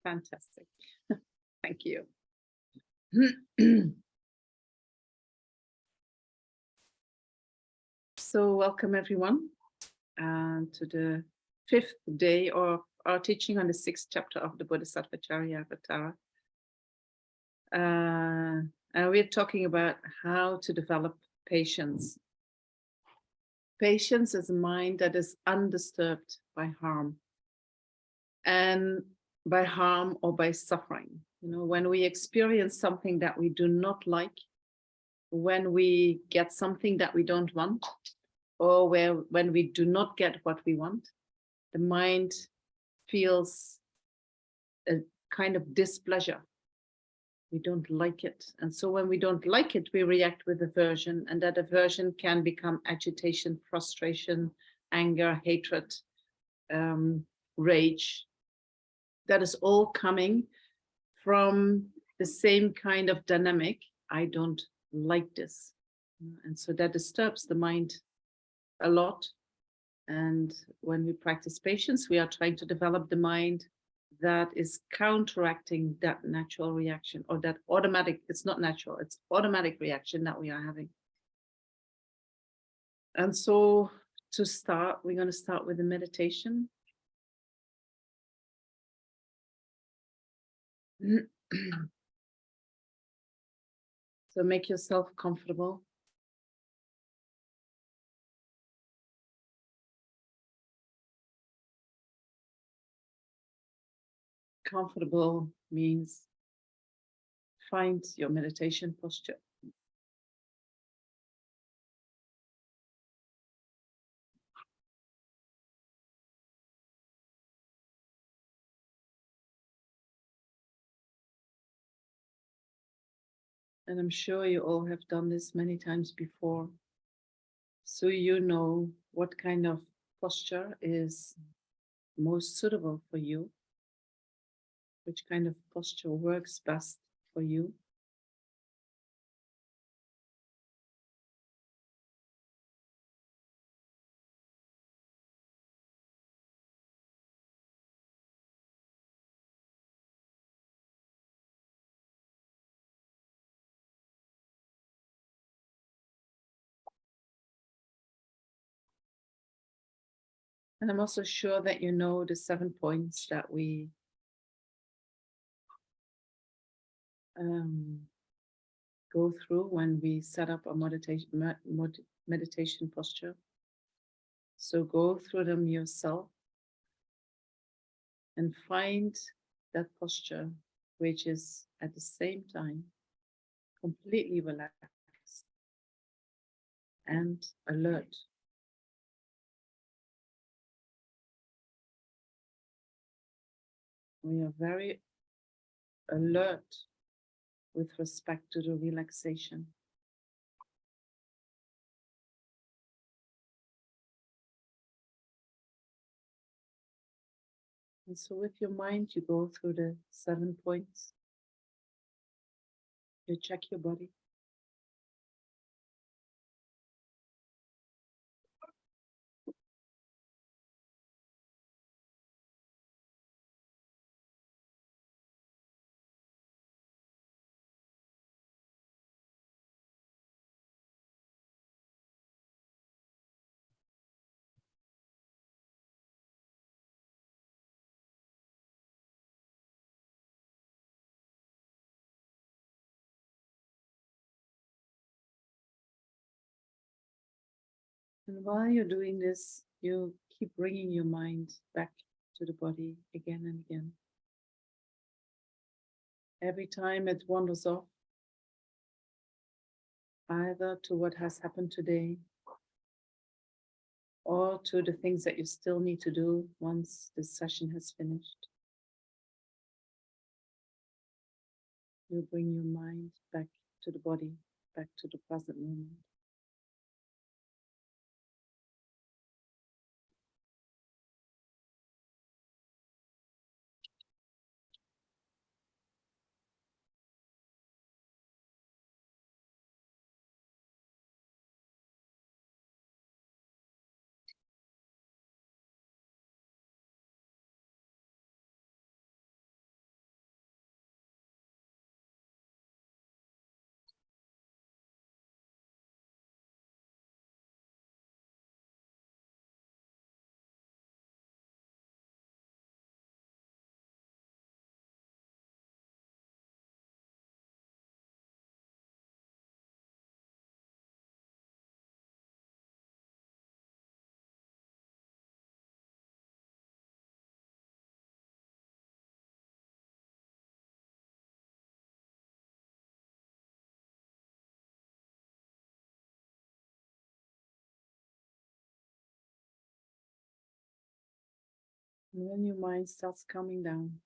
Fantastic. Thank you. So welcome everyone to the 5th day of our teaching on the 6th chapter of the Bodhisattva Charyavatara. And we're talking about how to develop patience. Patience is a mind that is undisturbed by harm. And by harm or by suffering. You know, when we experience something that we do not like, when we get something that we don't want, or when we do not get what we want, the mind feels a kind of displeasure. We don't like it. And so when we don't like it, we react with aversion, and that aversion can become agitation, frustration, anger, hatred, rage. That is all coming from the same kind of dynamic. I don't like this. And so that disturbs the mind a lot. And when we practice patience, we are trying to develop the mind that is counteracting that natural reaction, or that automatic, it's not natural, it's automatic reaction that we are having. And so to start, we're going to start with a meditation. So make yourself comfortable. Comfortable means find your meditation posture. And I'm sure you all have done this many times before. So you know what kind of posture is most suitable for you, which kind of posture works best for you. And I'm also sure that you know the 7 points that we go through when we set up a meditation posture. So go through them yourself and find that posture which is at the same time completely relaxed and alert. We are very alert with respect to the relaxation. And so with your mind, you go through the 7 points. You check your body. And while you're doing this, you keep bringing your mind back to the body again and again. Every time it wanders off, either to what has happened today, or to the things that you still need to do once this session has finished. You bring your mind back to the body, back to the present moment. And when your mind starts calming down,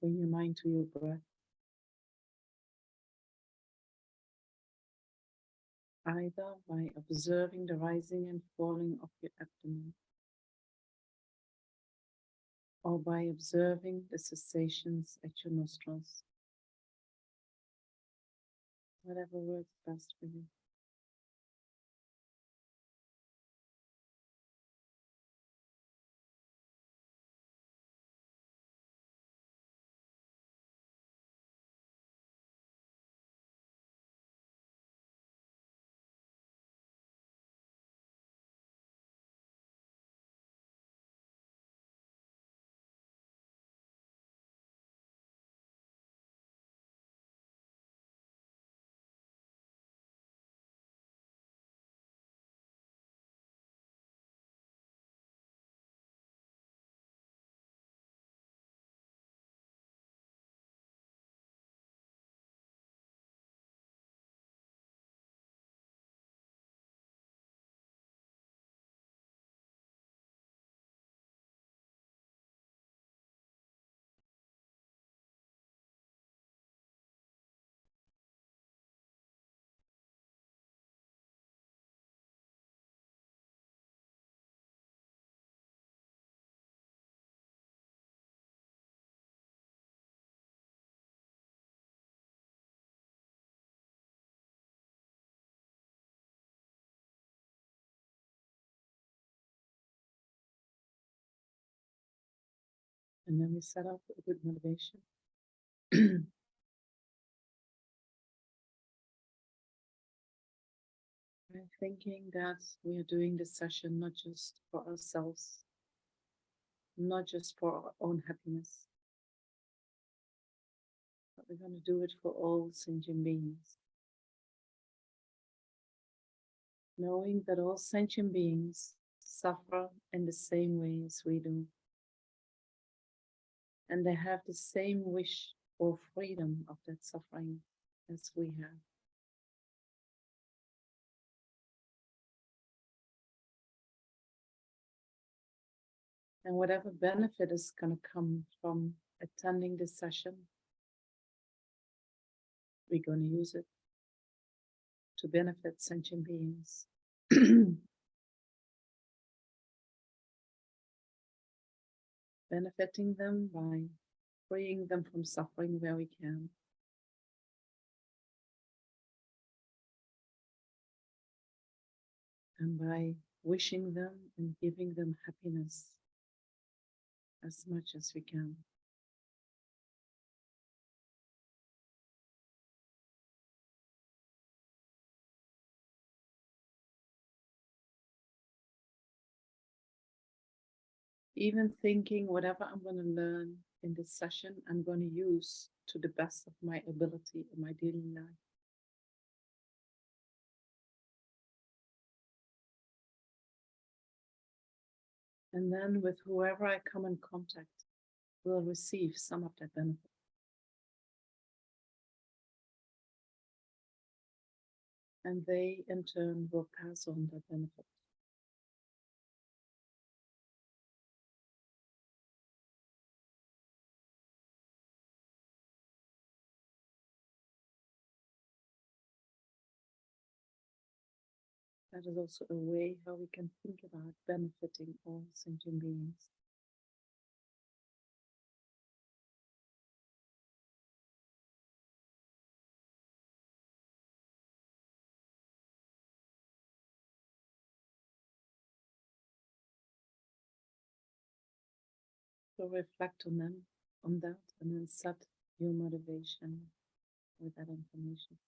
bring your mind to your breath, either by observing the rising and falling of your abdomen, or by observing the sensations at your nostrils, whatever works best for you. And then we set up a good motivation. I'm thinking that we are doing this session not just for ourselves, not just for our own happiness, but we're going to do it for all sentient beings. Knowing that all sentient beings suffer in the same way as we do. And they have the same wish for freedom of that suffering as we have. And whatever benefit is going to come from attending this session, we're going to use it to benefit sentient beings. Benefiting them by freeing them from suffering where we can. And by wishing them and giving them happiness as much as we can. Even thinking whatever I'm going to learn in this session, I'm going to use to the best of my ability in my daily life. And then with whoever I come in contact, will receive some of that benefit. And they in turn will pass on that benefit. That is also a way how we can think about benefiting all sentient beings. So reflect on them, on that, and then set your motivation with that information.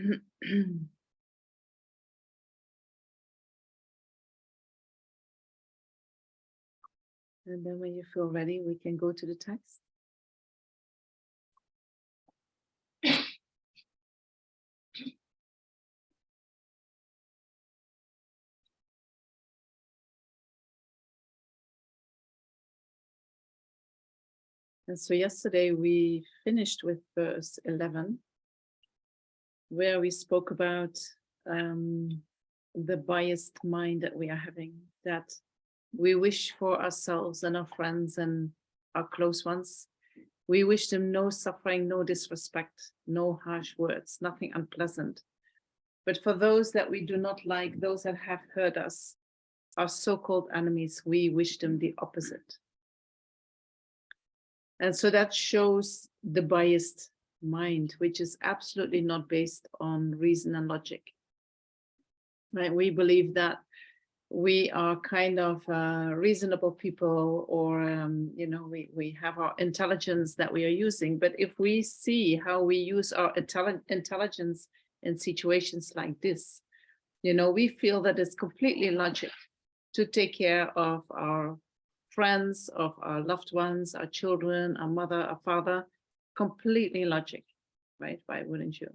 And then when you feel ready, we can go to the text. And so yesterday we finished with verse 11, where we spoke about the biased mind that we are having, that we wish for ourselves and our friends and our close ones. We wish them no suffering, no disrespect, no harsh words, nothing unpleasant. But for those that we do not like, those that have hurt us, our so-called enemies, we wish them the opposite. And so that shows the biased mind, which is absolutely not based on reason and logic. Right? We believe that we are kind of reasonable people, or we have our intelligence that we are using. But if we see how we use our intelligence in situations like this, we feel that it's completely logic to take care of our friends, of our loved ones, our children, our mother, our father, completely logic, right? Why wouldn't you?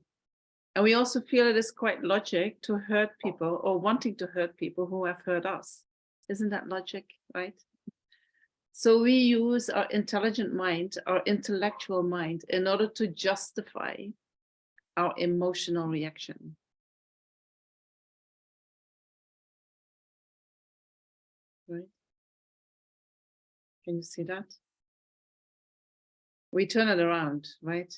And we also feel it is quite logic to hurt people, or wanting to hurt people who have hurt us. Isn't that logic, right? So we use our intelligent mind, our intellectual mind, in order to justify our emotional reaction. Right? Can you see that? We turn it around, right?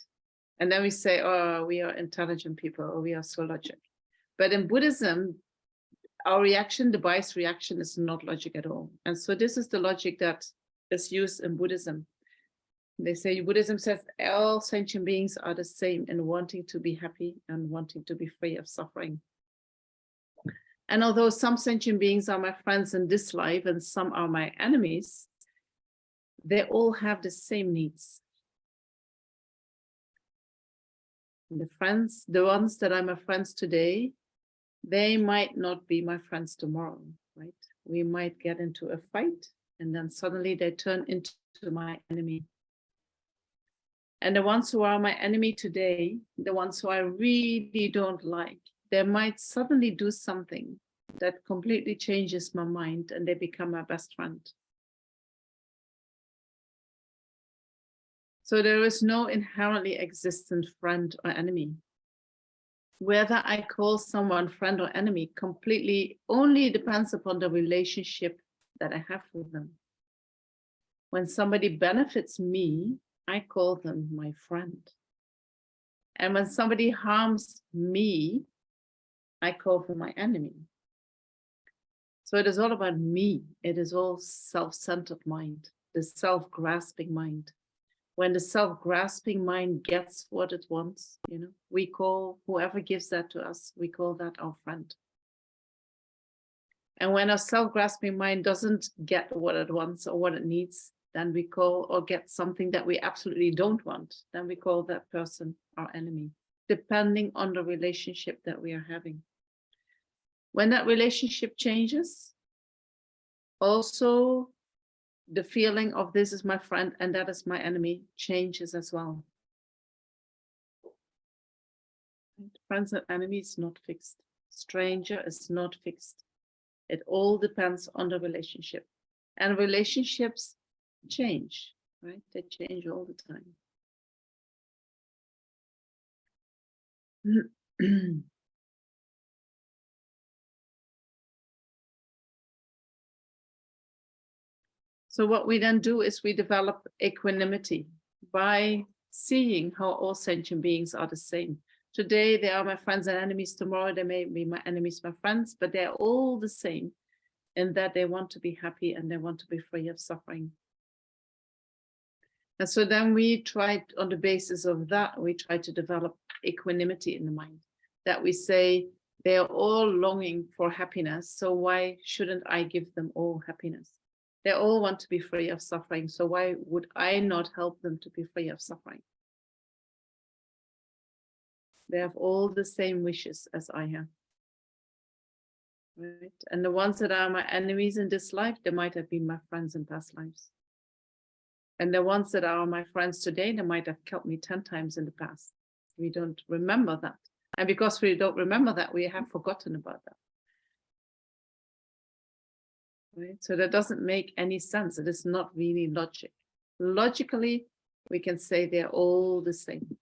And then we say, oh, we are intelligent people, or we are so logic. But in Buddhism, our reaction, the biased reaction, is not logic at all. And so this is the logic that is used in Buddhism. They say Buddhism says all sentient beings are the same in wanting to be happy and wanting to be free of suffering. And although some sentient beings are my friends in this life and some are my enemies, they all have the same needs. The friends, the ones that are my friends today, they might not be my friends tomorrow, right? We might get into a fight and then suddenly they turn into my enemy. And the ones who are my enemy today, the ones who I really don't like, they might suddenly do something that completely changes my mind and they become my best friend. So there is no inherently existent friend or enemy. Whether I call someone friend or enemy completely only depends upon the relationship that I have with them. When somebody benefits me, I call them my friend. And when somebody harms me, I call them my enemy. So it is all about me. It is all self-centered mind, the self-grasping mind. When the self-grasping mind gets what it wants, we call whoever gives that to us, we call that our friend. And when our self-grasping mind doesn't get what it wants or what it needs, then we call, or get something that we absolutely don't want, then we call that person our enemy, depending on the relationship that we are having. When that relationship changes, also the feeling of this is my friend and that is my enemy changes as well. Friends and enemies not fixed. Stranger is not fixed. It all depends on the relationship. And relationships change, right? They change all the time. So what we then do is we develop equanimity by seeing how all sentient beings are the same. Today, they are my friends and enemies. Tomorrow, they may be my enemies, my friends, but they're all the same in that they want to be happy and they want to be free of suffering. And so then we try, on the basis of that, we try to develop equanimity in the mind, that we say they are all longing for happiness. So why shouldn't I give them all happiness? They all want to be free of suffering. So why would I not help them to be free of suffering? They have all the same wishes as I have. Right? And the ones that are my enemies in this life, they might have been my friends in past lives. And the ones that are my friends today, they might have killed me 10 times in the past. We don't remember that. And because we don't remember that, we have forgotten about that. Right? So that doesn't make any sense. It is not really logic. Logically, we can say they're all the same.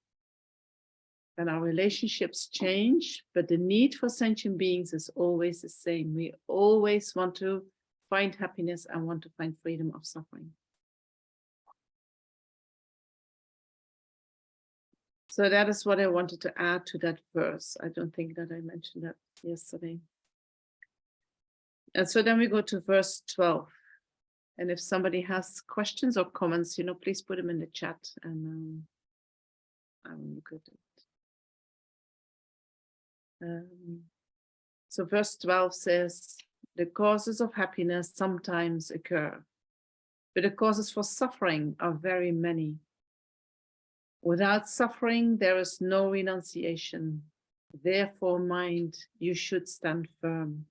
And our relationships change, but the need for sentient beings is always the same. We always want to find happiness and want to find freedom of suffering. So that is what I wanted to add to that verse. I don't think that I mentioned that yesterday. And so then we go to verse 12. And if somebody has questions or comments, please put them in the chat and I will look at it. So verse 12 says, the causes of happiness sometimes occur, but the causes for suffering are very many. Without suffering, there is no renunciation. Therefore, mind, you should stand firm.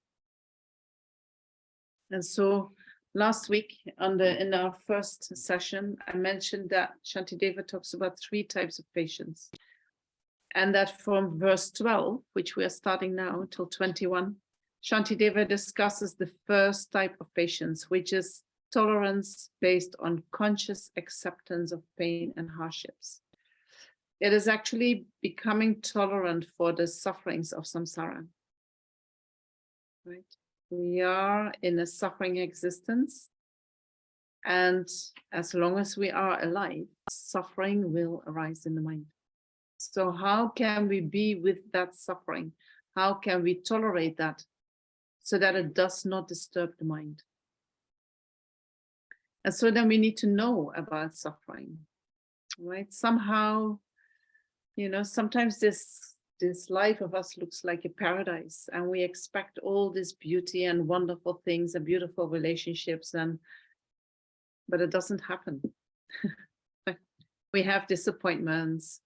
And so last week in our first session, I mentioned that Shantideva talks about 3 types of patience. And that from verse 12, which we are starting now till 21, Shantideva discusses the first type of patience, which is tolerance based on conscious acceptance of pain and hardships. It is actually becoming tolerant for the sufferings of samsara. Right? We are in a suffering existence, and as long as we are alive, suffering will arise in the mind. So how can we be with that suffering? How can we tolerate that so that it does not disturb the mind? And so then we need to know about suffering, right? Somehow, sometimes this life of us looks like a paradise, and we expect all this beauty and wonderful things and beautiful relationships, but it doesn't happen. We have disappointments.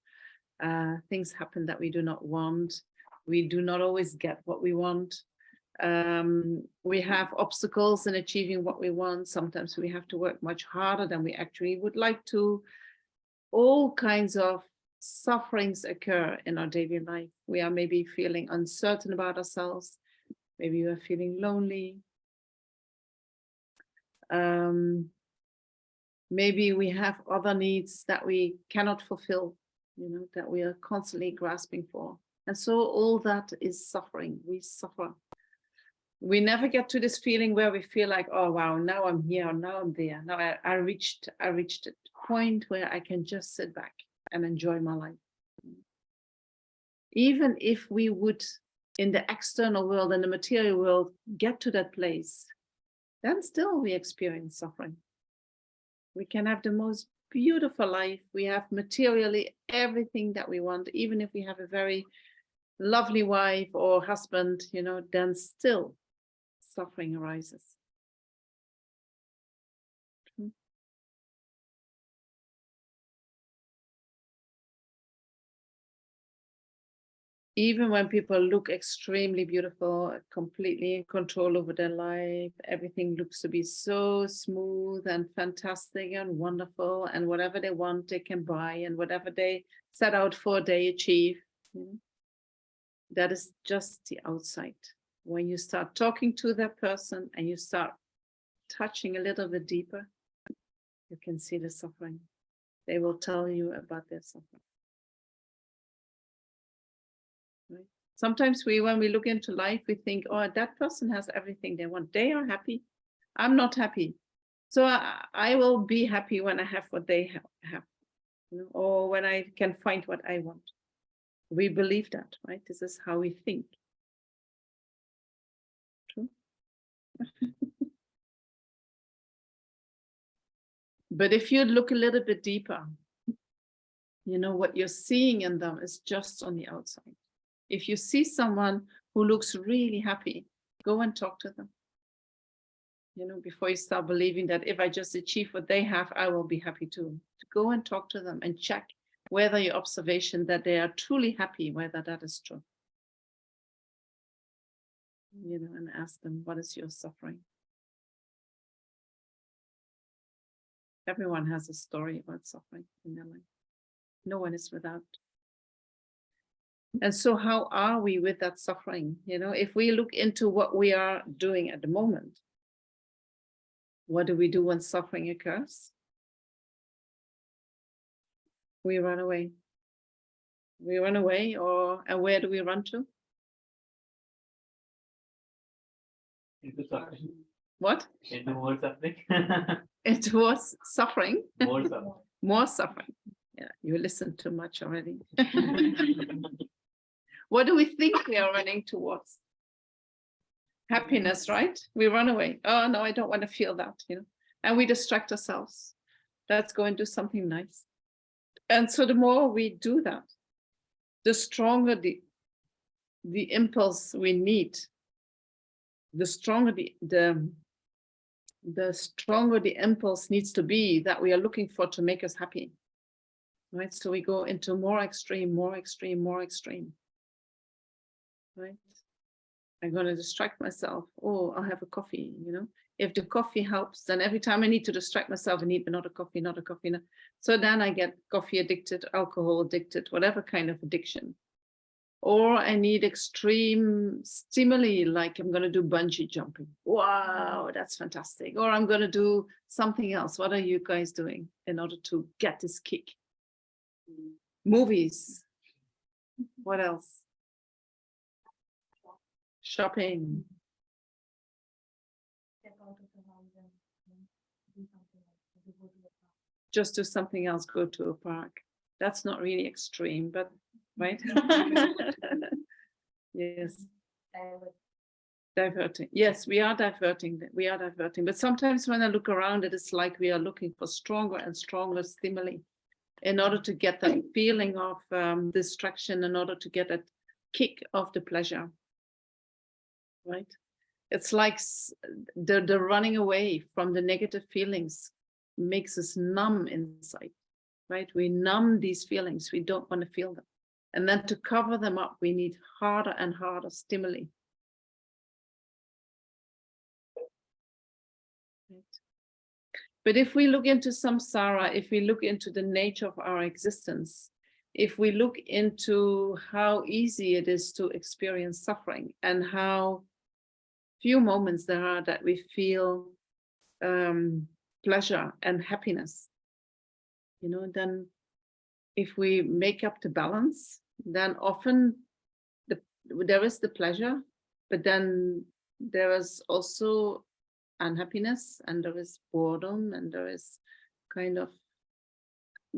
Things happen that we do not want. We do not always get what we want. We have obstacles in achieving what we want. Sometimes we have to work much harder than we actually would like to. All kinds of sufferings occur in our daily life. We are maybe feeling uncertain about ourselves. Maybe we are feeling lonely. Maybe we have other needs that we cannot fulfill, that we are constantly grasping for. And so all that is suffering. We suffer. We never get to this feeling where we feel like, oh, wow, now I'm here, now I'm there. Now I reached a point where I can just sit back and enjoy my life. Even if we would, in the external world and the material world, get to that place, then still we experience suffering. We can have the most beautiful life. We have materially everything that we want. Even if we have a very lovely wife or husband, then still suffering arises. Even when people look extremely beautiful, completely in control over their life, everything looks to be so smooth and fantastic and wonderful, and whatever they want, they can buy, and whatever they set out for, they achieve. That is just the outside. When you start talking to that person and you start touching a little bit deeper, you can see the suffering. They will tell you about their suffering. Right? Sometimes when we look into life, we think, oh, that person has everything they want. They are happy. I'm not happy. So I will be happy when I have what they have, or when I can find what I want. We believe that, right? This is how we think. True. But if you look a little bit deeper, what you're seeing in them is just on the outside. If you see someone who looks really happy, go and talk to them. Before you start believing that if I just achieve what they have, I will be happy too. Go and talk to them and check whether your observation that they are truly happy, whether that is true. You know, and ask them, what is your suffering? Everyone has a story about suffering in their life. No one is without. And so how are we with that suffering? You know, if we look into what we are doing at the moment, what do we do when suffering occurs? We run away. We run away, and where do we run to? Into suffering. What? Into more suffering. It was suffering. More suffering. More suffering. Yeah, you listened too much already. What do we think we are running towards? Happiness, right? We run away. Oh no, I don't want to feel that, you know. And we distract ourselves. Let's go and do something nice. And so the more we do that, the stronger the impulse we need, the stronger the stronger the impulse needs to be that we are looking for to make us happy. Right? So we go into more extreme, more extreme, more extreme. Right? I'm going to distract myself. Oh, I'll have a coffee, you know. If the coffee helps, then every time I need to distract myself, I need another coffee, another coffee. So then I get coffee addicted, alcohol addicted, whatever kind of addiction. Or I need extreme stimuli, like I'm going to do bungee jumping. Wow, that's fantastic. Or I'm going to do something else. What are you guys doing in order to get this kick? Movies. What else? Shopping. Just do something else, go to a park. That's not really extreme, but right? Yes. Diverting. Yes, we are diverting. We are diverting. But sometimes when I look around, it is like we are looking for stronger and stronger stimuli in order to get that feeling of distraction, in order to get that kick of the pleasure. Right? It's like the running away from the negative feelings makes us numb inside, right? We numb these feelings. We don't want to feel them. And then to cover them up, we need harder and harder stimuli. Right? But if we look into samsara, if we look into the nature of our existence, if we look into how easy it is to experience suffering and how few moments there are that we feel pleasure and happiness, you know, then if we make up the balance, then often there is the pleasure, but then there is also unhappiness, and there is boredom, and there is kind of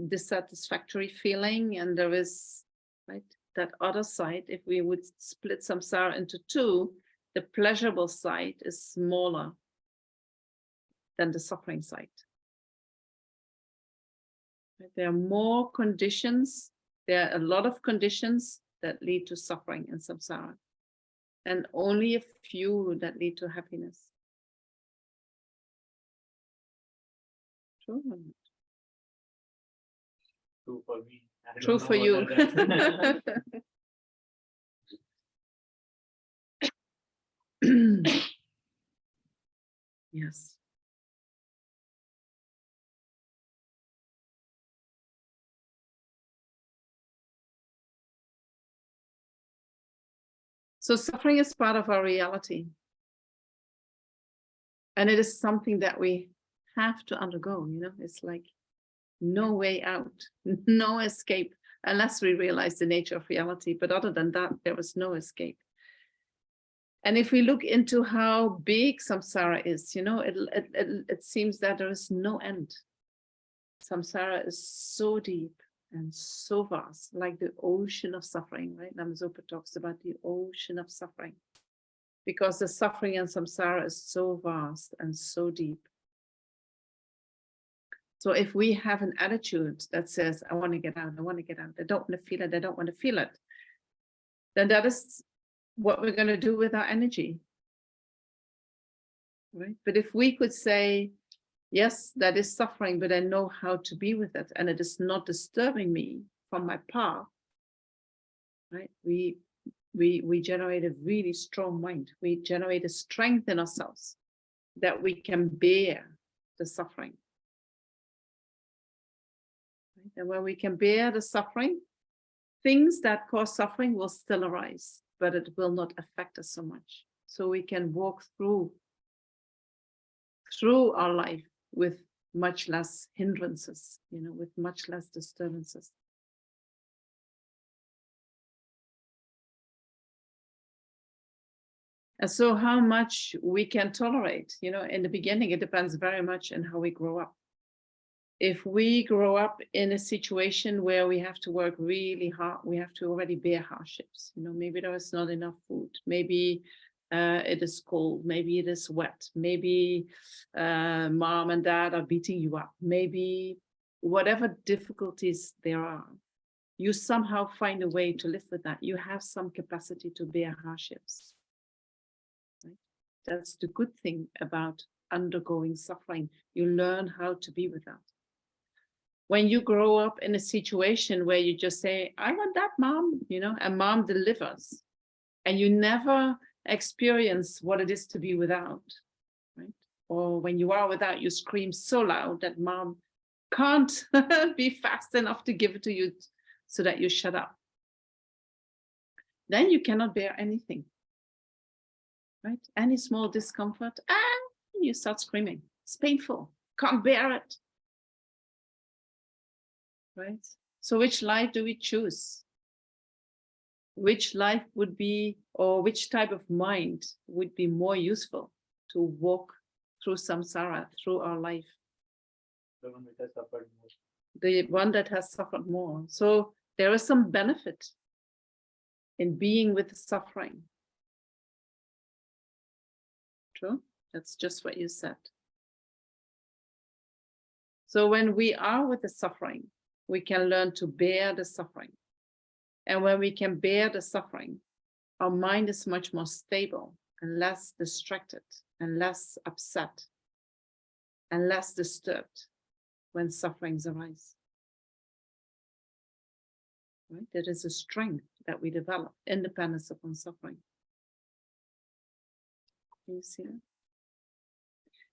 dissatisfactory feeling, and there is, right, that other side. If we would split samsara into two, the pleasurable side is smaller than the suffering side. There are more conditions. There are a lot of conditions that lead to suffering in samsara, and only a few that lead to happiness. True. True for me. True for you. Yes. So suffering is part of our reality. And it is something that we have to undergo, you know, it's like no way out, no escape, unless we realize the nature of reality. But other than that, there is no escape. And if we look into how big samsara is, you know, it seems that there is no end. Samsara is so deep and so vast, like the ocean of suffering, right? Namzopa talks about the ocean of suffering, because the suffering in samsara is so vast and so deep. So if we have an attitude that says, I want to get out, I want to get out, I don't want to feel it, I don't want to feel it, then that is what we're going to do with our energy. Right? But if we could say, yes, that is suffering, but I know how to be with it, and it is not disturbing me, from my path, right? We generate a really strong mind. We generate a strength in ourselves that we can bear the suffering. Right? And when we can bear the suffering, things that cause suffering will still arise, but it will not affect us so much. So we can walk through our life with much less hindrances, with much less disturbances. And so how much we can tolerate, in the beginning, it depends very much on how we grow up. If we grow up in a situation where we have to work really hard, we have to already bear hardships. Maybe there is not enough food. Maybe it is cold. Maybe it is wet. Maybe mom and dad are beating you up. Maybe whatever difficulties there are, you somehow find a way to live with that. You have some capacity to bear hardships. Right? That's the good thing about undergoing suffering. You learn how to be with that. When you grow up in a situation where you just say, I want that, mom, and mom delivers, and you never experience what it is to be without, right? Or when you are without, you scream so loud that mom can't be fast enough to give it to you so that you shut up. Then you cannot bear anything, right? Any small discomfort, and you start screaming. It's painful, can't bear it. Right? So which life do we choose? Which life would be, or which type of mind would be more useful to walk through samsara, through our life? The one that has suffered most. The one that has suffered more. So there is some benefit in being with the suffering. True? That's just what you said. So when we are with the suffering, we can learn to bear the suffering. And when we can bear the suffering, our mind is much more stable and less distracted and less upset and less disturbed when sufferings arise. Right? There is a strength that we develop, independence upon suffering. Can you see that?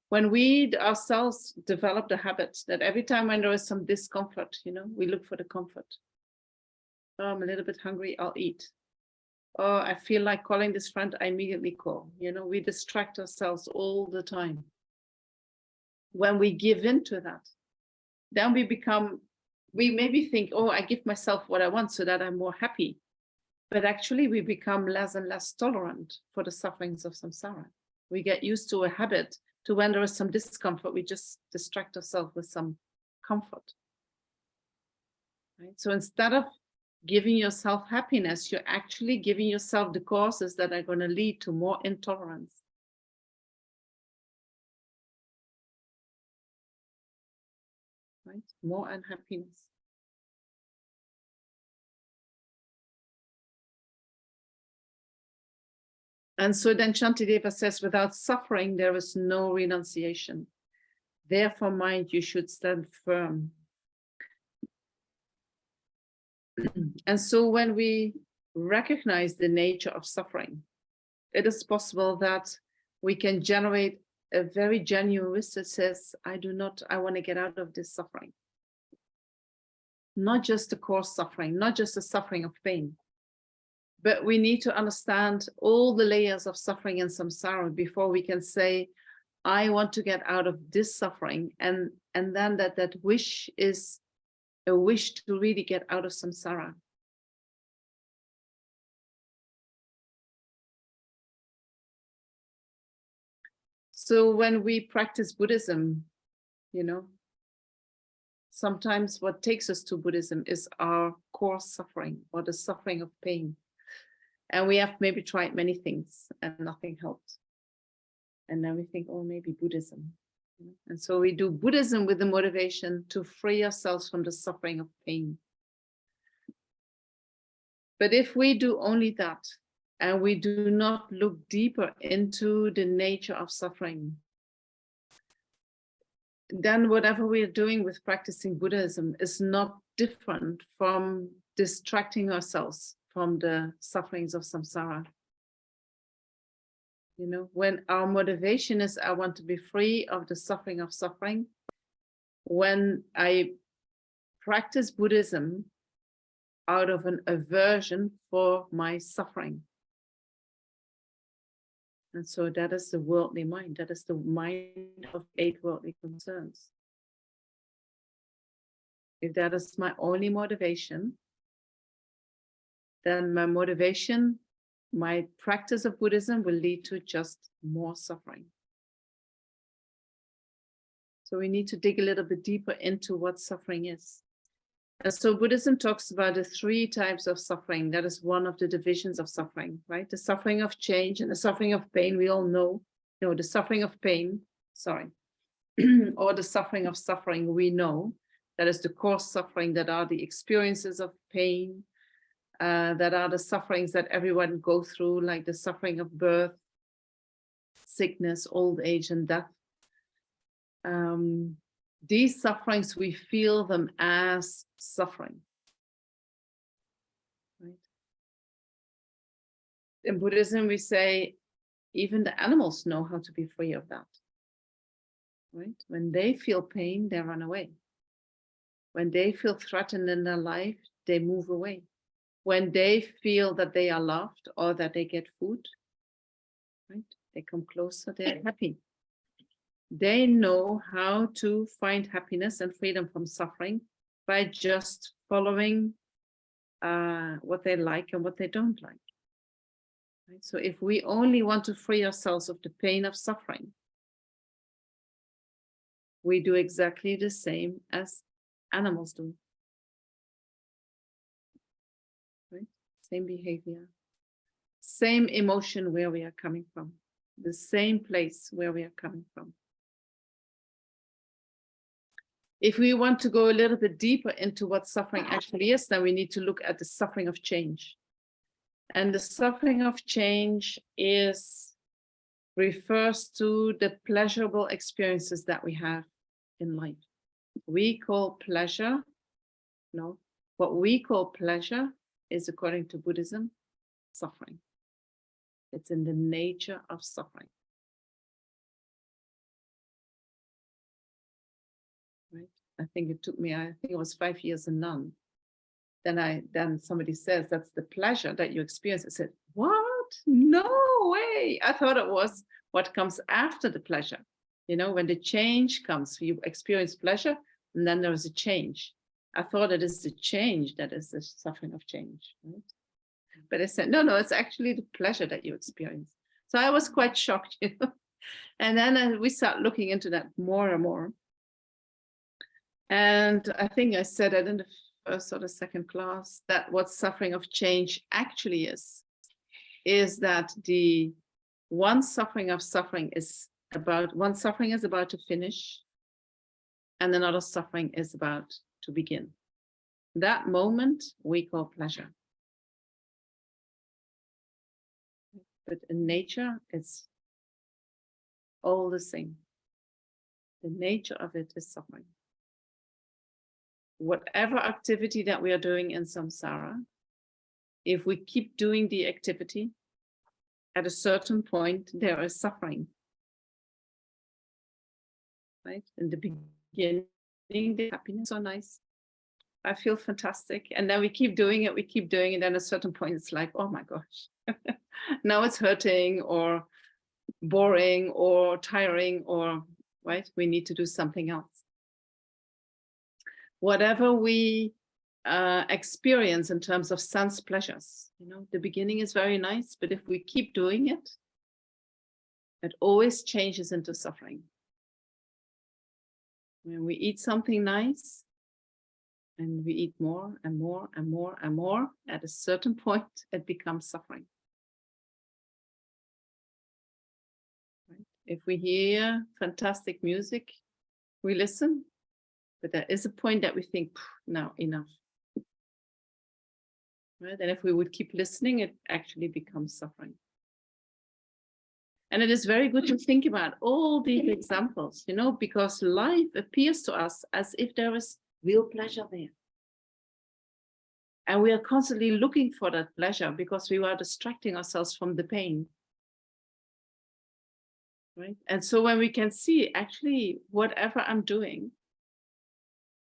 When we ourselves develop the habit that every time when there is some discomfort, we look for the comfort. Oh, I'm a little bit hungry, I'll eat. Oh, I feel like calling this friend, I immediately call. We distract ourselves all the time. When we give in to that, then we maybe think, oh, I give myself what I want so that I'm more happy. But actually we become less and less tolerant for the sufferings of samsara. We get used to a habit to when there is some discomfort, we just distract ourselves with some comfort. Right? So instead of giving yourself happiness, you're actually giving yourself the causes that are going to lead to more intolerance. Right? More unhappiness. And so then Shantideva says, without suffering, there is no renunciation. Therefore, mind, you should stand firm. And so when we recognize the nature of suffering, it is possible that we can generate a very genuine wish that says, I want to get out of this suffering. Not just the coarse suffering, not just the suffering of pain, but we need to understand all the layers of suffering in samsara before we can say, I want to get out of this suffering. And then that wish is a wish to really get out of samsara. So when we practice Buddhism, sometimes what takes us to Buddhism is our core suffering or the suffering of pain. And we have maybe tried many things and nothing helped. And then we think, oh, maybe Buddhism. And so we do Buddhism with the motivation to free ourselves from the suffering of pain. But if we do only that, and we do not look deeper into the nature of suffering, then whatever we are doing with practicing Buddhism is not different from distracting ourselves from the sufferings of samsara. You know, when our motivation is, I want to be free of the suffering of suffering, when I practice Buddhism out of an aversion for my suffering. And so that is the worldly mind. That is the mind of 8 worldly concerns. If that is my only motivation, then my motivation, my practice of Buddhism will lead to just more suffering. So we need to dig a little bit deeper into what suffering is. And so Buddhism talks about the 3 types of suffering. That is one of the divisions of suffering, right? The suffering of change and the suffering of pain, we all know. You know, the suffering of pain, or the suffering of suffering, we know. That is the core suffering, that are the experiences of pain, that are the sufferings that everyone goes through, like the suffering of birth, sickness, old age, and death. These sufferings, we feel them as suffering. Right? In Buddhism, we say even the animals know how to be free of that. Right? When they feel pain, they run away. When they feel threatened in their life, they move away. When they feel that they are loved or that they get food, right? They come closer, they're happy. They know how to find happiness and freedom from suffering by just following what they like and what they don't like. Right? So if we only want to free ourselves of the pain of suffering, we do exactly the same as animals do. Right? Same behavior, same emotion where we are coming from, the same place where we are coming from. If we want to go a little bit deeper into what suffering actually is, then we need to look at the suffering of change. And the suffering of change refers to the pleasurable experiences that we have in life. We call pleasure, what we call pleasure is, according to Buddhism, suffering. It's in the nature of suffering. Right? I think it was 5 years a nun. Then somebody says, that's the pleasure that you experience. I said, what? No way. I thought it was what comes after the pleasure. You know, when the change comes, you experience pleasure, and then there's a change. I thought it is the change that is the suffering of change. Right? But I said, no, it's actually the pleasure that you experience. So I was quite shocked, you know. And then we start looking into that more and more. And I think I said that in the first or the second class, that what suffering of change actually is that the one suffering of suffering is about to finish, and another suffering is about to begin. That moment we call pleasure. But in nature, it's all the same. The nature of it is suffering. Whatever activity that we are doing in samsara, if we keep doing the activity, at a certain point, there is suffering. Right? In the beginning, the happiness is so nice. I feel fantastic. And then we keep doing it, and then at a certain point, it's like, oh my gosh, now it's hurting or boring or tiring, or right? We need to do something else. Whatever we experience in terms of sense pleasures, you know, the beginning is very nice, but if we keep doing it, it always changes into suffering. When we eat something nice and we eat more and more and more and more, at a certain point, it becomes suffering. Right? If we hear fantastic music, we listen, but there is a point that we think, now enough. Right? And if we would keep listening, it actually becomes suffering. And it is very good to think about all these examples, you know, because life appears to us as if there is real pleasure there. And we are constantly looking for that pleasure because we are distracting ourselves from the pain. Right? And so when we can see, actually, whatever I'm doing,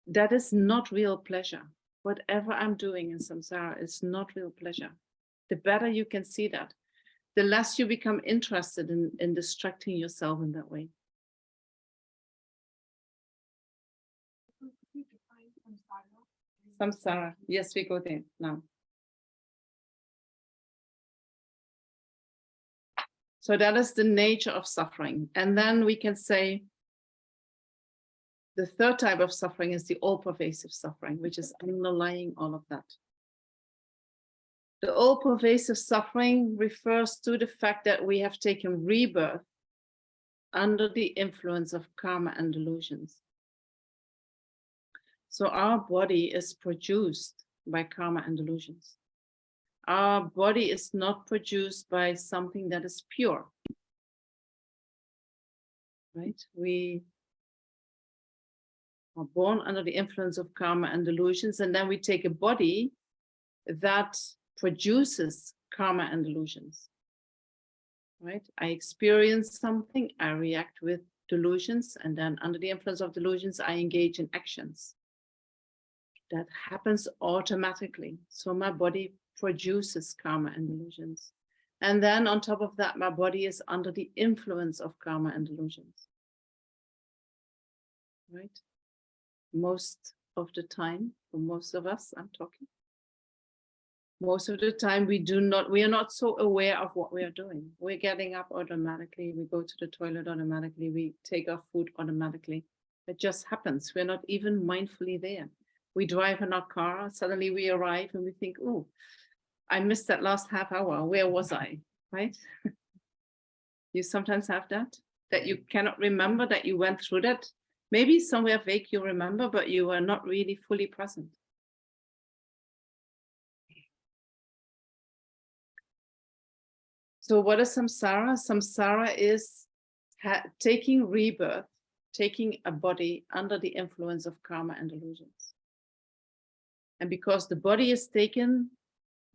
that is not real pleasure. Whatever I'm doing in samsara is not real pleasure. The better you can see that, the less you become interested in distracting yourself in that way. Samsara. Yes, we go there now. So that is the nature of suffering. And then we can say the third type of suffering is the all-pervasive suffering, which is underlying all of that. The all-pervasive suffering refers to the fact that we have taken rebirth under the influence of karma and delusions. So our body is produced by karma and delusions. Our body is not produced by something that is pure. Right? We are born under the influence of karma and delusions, and then we take a body that produces karma and delusions. Right? I experience something, I react with delusions, and then under the influence of delusions, I engage in actions. That happens automatically. So my body produces karma and delusions. And then on top of that, my body is under the influence of karma and delusions. Right? Most of the time, for most of us, I'm talking. Most of the time we are not so aware of what we are doing. We're getting up automatically, we go to the toilet automatically, we take our food automatically. It just happens. We're not even mindfully there. We drive in our car, suddenly we arrive and we think, oh, I missed that last half hour. Where was I? Right? You sometimes have that you cannot remember that you went through that. Maybe somewhere vague you remember, but you are not really fully present. So what is samsara? Samsara is taking rebirth, taking a body under the influence of karma and delusions. And because the body is taken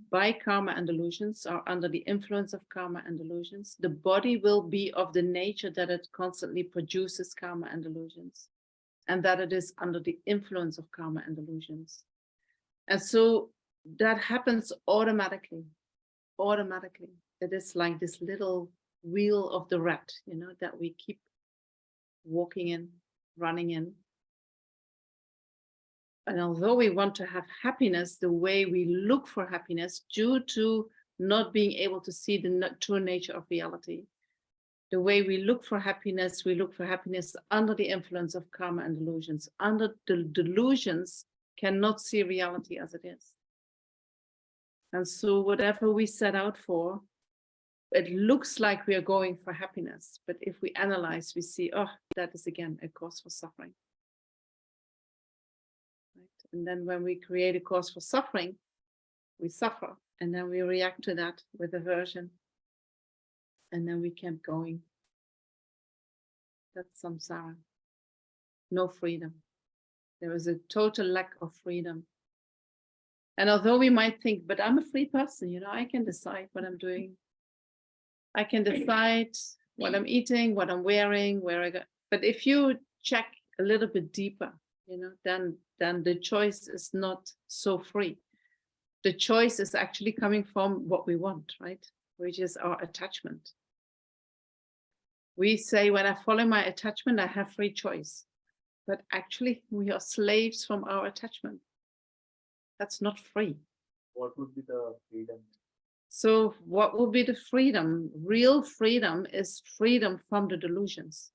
by karma and delusions, or under the influence of karma and delusions, the body will be of the nature that it constantly produces karma and delusions, and that it is under the influence of karma and delusions. And so that happens automatically. Automatically. It is like this little wheel of the rat, you know, that we keep walking in, running in. And although we want to have happiness, the way we look for happiness, due to not being able to see the true nature of reality, the way we look for happiness under the influence of karma and delusions. Under the delusions, cannot see reality as it is. And so whatever we set out for, it looks like we are going for happiness. But if we analyze, we see, oh, that is again a cause for suffering. Right? And then when we create a cause for suffering, we suffer. And then we react to that with aversion. And then we keep going. That's samsara. No freedom. There is a total lack of freedom. And although we might think, but I'm a free person, you know, I can decide what I'm doing. I can decide what I'm eating, what I'm wearing, where I go. But if you check a little bit deeper, you know, then the choice is not so free. The choice is actually coming from what we want, right? Which is our attachment. We say, when I follow my attachment, I have free choice. But actually, we are slaves from our attachment. That's not free. What would be the freedom? So what will be the freedom? Real freedom is freedom from the delusions.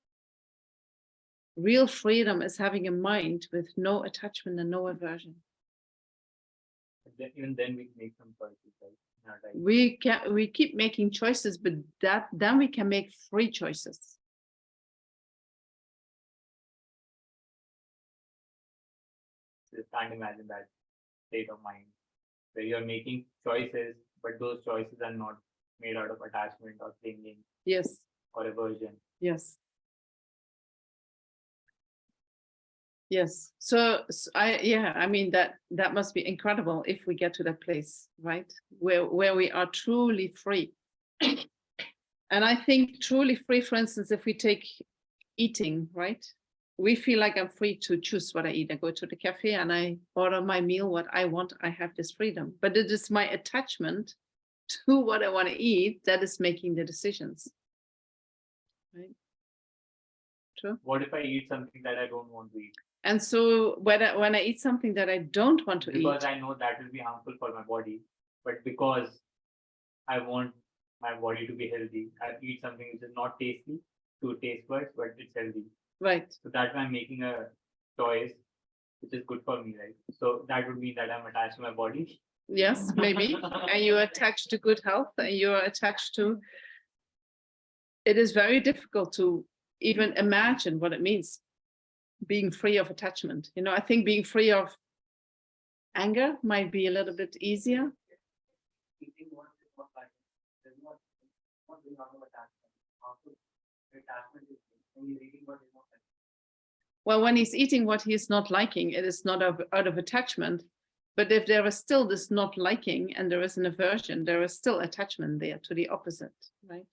Real freedom is having a mind with no attachment and no aversion. Even then we make some choices, right? We keep making choices, but then we can make free choices. Just can't imagine that state of mind where you're making choices, but those choices are not made out of attachment or clinging. Yes. or aversion. Yes. Yes. So I mean, that must be incredible if we get to that place, right? Where we are truly free. And I think truly free, for instance, if we take eating, right? We feel like I'm free to choose what I eat. I go to the cafe and I order my meal, what I want. I have this freedom, but it is my attachment to what I want to eat that is making the decisions. Right? True. What if I eat something that I don't want to eat? And so when I eat something that I don't want to eat, because I know that will be harmful for my body, but because I want my body to be healthy, I eat something which is not tasty to taste buds, but it's healthy. Right. So that's why I'm making a choice which is good for me, right? So that would mean that I'm attached to my body. Yes, maybe. And you're attached to good health, and you're attached to. It is very difficult to even imagine what it means, being free of attachment. You know, I think being free of anger might be a little bit easier. Well, when he's eating what he's not liking, it is not out of attachment. But if there is still this not liking and there is an aversion, there is still attachment there to the opposite, right?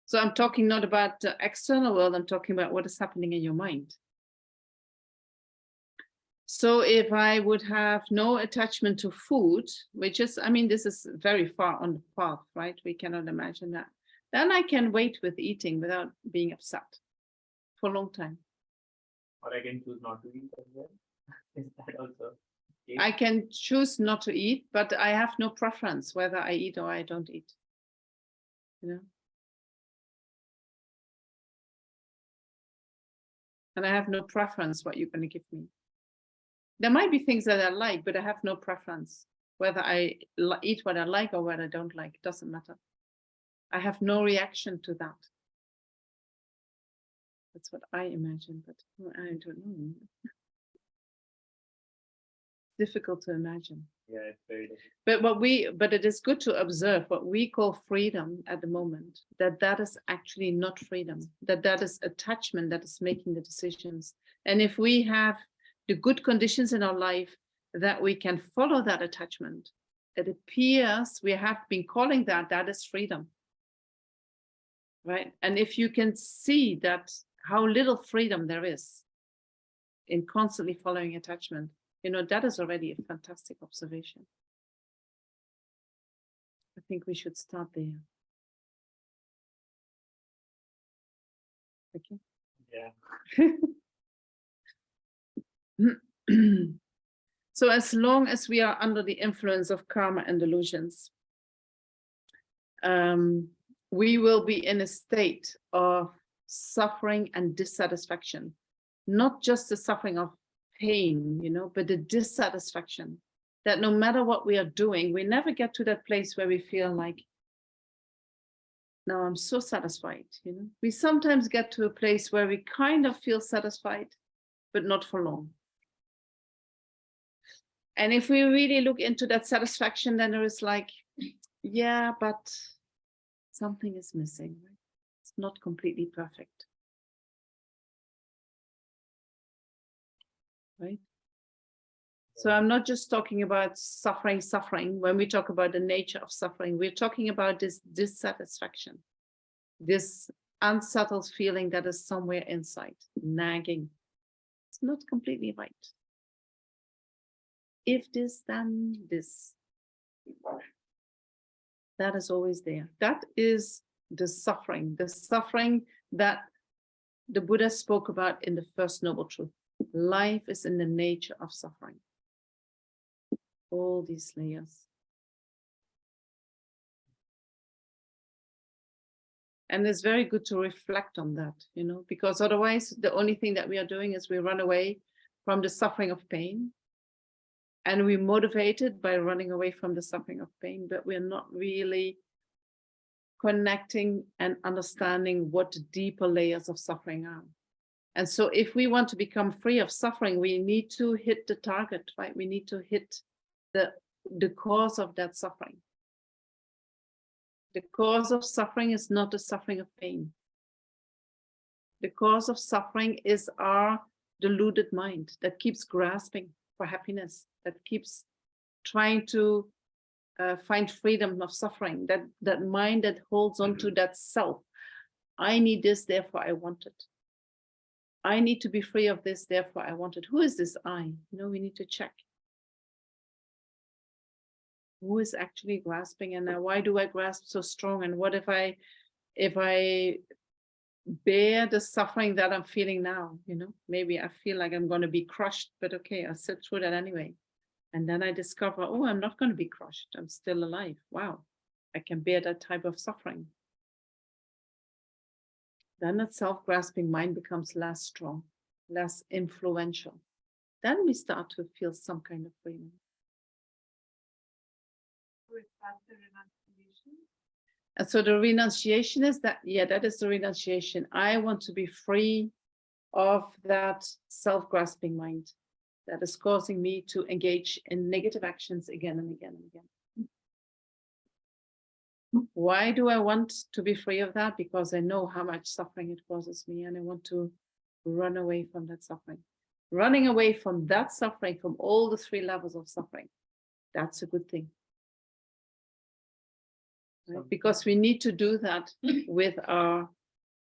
So I'm talking not about the external world, I'm talking about what is happening in your mind. So if I would have no attachment to food, which is, I mean, this is very far on the path, right? We cannot imagine that. Then I can wait with eating without being upset for a long time. Or I can choose not to eat as well. Is that also? I can choose not to eat, but I have no preference whether I eat or I don't eat. You know? And I have no preference what you're going to give me. There might be things that I like, but I have no preference. Whether I eat what I like or what I don't like, it doesn't matter. I have no reaction to that. That's what I imagine, but I don't know. Difficult to imagine. Yeah, it's very difficult. But it is good to observe what we call freedom at the moment, that is actually not freedom, that is attachment that is making the decisions. And if we have the good conditions in our life that we can follow that attachment, it appears we have been calling that is freedom. Right? And if you can see that how little freedom there is in constantly following attachment, you know, that is already a fantastic observation. I think we should start there. Okay. Yeah. So as long as we are under the influence of karma and delusions, we will be in a state of suffering and dissatisfaction, not just the suffering of pain, you know, but the dissatisfaction that no matter what we are doing, we never get to that place where we feel like, now I'm so satisfied, you know. We sometimes get to a place where we kind of feel satisfied, but not for long. And if we really look into that satisfaction, then there is like, yeah, but something is missing, right? It's not completely perfect. Right? So I'm not just talking about suffering. When we talk about the nature of suffering, we're talking about this dissatisfaction, this unsettled feeling that is somewhere inside, nagging. It's not completely right. If this, then this. That is always there. That is the suffering that the Buddha spoke about in the First Noble Truth. Life is in the nature of suffering. All these layers. And it's very good to reflect on that, you know, because otherwise the only thing that we are doing is we run away from the suffering of pain. And we're motivated by running away from the suffering of pain, but we're not really connecting and understanding what the deeper layers of suffering are. And so if we want to become free of suffering, we need to hit the target, right? We need to hit the cause of that suffering. The cause of suffering is not the suffering of pain. The cause of suffering is our deluded mind that keeps grasping for happiness, that keeps trying to find freedom of suffering, that mind that holds on to that self. I need this, therefore I want it. I need to be free of this, therefore I want it. Who is this I? We need to check. Who is actually grasping, and why do I grasp so strong? And what if I bear the suffering that I'm feeling now? Maybe I feel like I'm going to be crushed, but okay, I'll sit through that anyway. And then I discover, oh, I'm not going to be crushed. I'm still alive. Wow, I can bear that type of suffering. Then that self-grasping mind becomes less strong, less influential. Then we start to feel some kind of freedom. And so the renunciation is that, that is the renunciation. I want to be free of that self-grasping mind that is causing me to engage in negative actions again and again and again. Why do I want to be free of that? Because I know how much suffering it causes me, and I want to run away from that suffering. Running away from that suffering, from all the 3 levels of suffering, that's a good thing. Right? Because we need to do that with our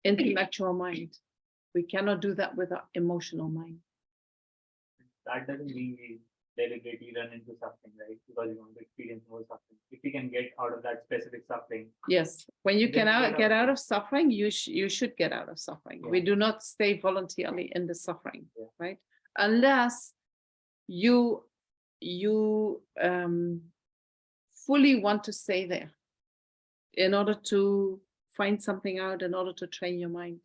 intellectual mind. We cannot do that with our emotional mind. That doesn't mean we deliberately run into suffering, right? Because you want to experience more suffering. If we can get out of that specific suffering. Yes, when you get out of suffering, you should get out of suffering. Yeah. We do not stay voluntarily in the suffering, right? Unless you fully want to stay there in order to find something out, in order to train your mind.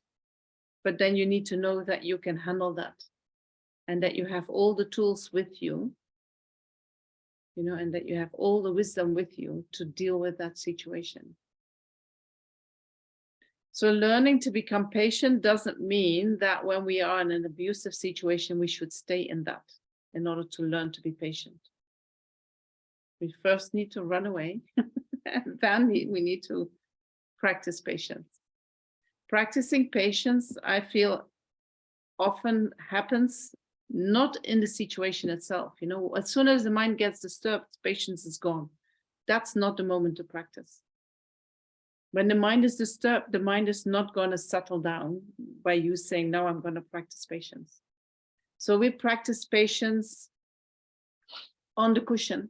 But then you need to know that you can handle that, and that you have all the tools with you, and that you have all the wisdom with you to deal with that situation. So learning to become patient doesn't mean that when we are in an abusive situation, we should stay in that in order to learn to be patient. We first need to run away, and then we need to practice patience. Practicing patience, I feel, often happens not in the situation itself. As soon as the mind gets disturbed, patience is gone. That's not the moment to practice. When the mind is disturbed, the mind is not going to settle down by you saying, now I'm going to practice patience. So we practice patience on the cushion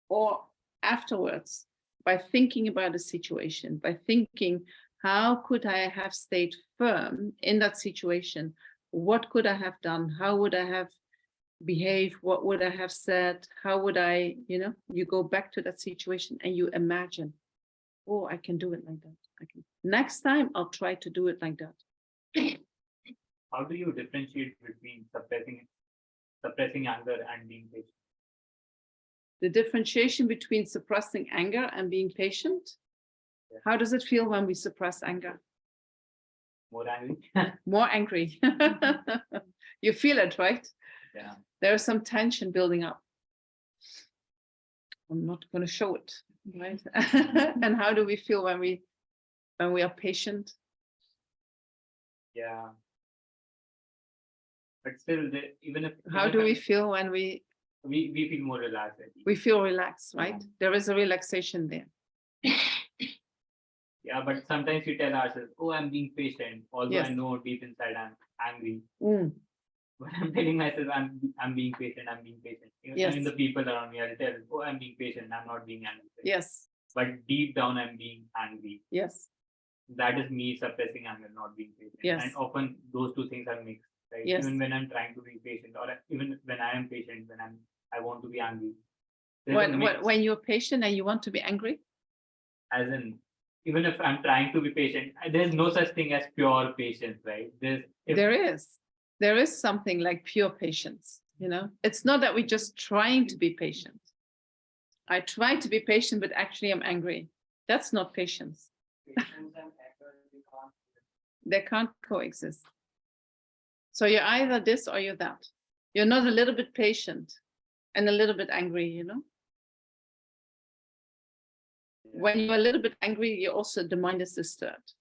or afterwards by thinking about the situation, by thinking, how could I have stayed firm in that situation? What could I have done? How would I have behaved? What would I have said? How would I, you go back to that situation and you imagine, oh, I can do it like that. Next time I'll try to do it like that. How do you differentiate between suppressing anger and being patient? The differentiation between suppressing anger and being patient. Yeah. How does it feel when we suppress anger? More angry. More angry. You feel it, right? Yeah. There's some tension building up. I'm not going to show it, right? And how do we feel when we are patient? Yeah. But still, even if. How do we feel when we feel more relaxed? We feel relaxed, right? Yeah. There is a relaxation there. Yeah, but sometimes we tell ourselves, oh, I'm being patient, although yes. I know deep inside I'm angry. But I'm telling myself I'm being patient, I'm being patient. Yes. I mean, the people around me, I'll tell, oh, I'm being patient, I'm not being angry. Yes. But deep down, I'm being angry. Yes. That is me suppressing anger, not being patient. Yes. And often those two things are mixed, right? Yes. Even when I'm trying to be patient, or even when I am patient, when I want to be angry. When you're patient and you want to be angry? As in, even if I'm trying to be patient, there's no such thing as pure patience, right? There is something like pure patience, It's not that we're just trying to be patient. I try to be patient, but actually I'm angry. That's not patience. Patience and anger, they can't coexist. So you're either this or you're that. You're not a little bit patient and a little bit angry, When you're a little bit angry, you also, the mind is disturbed.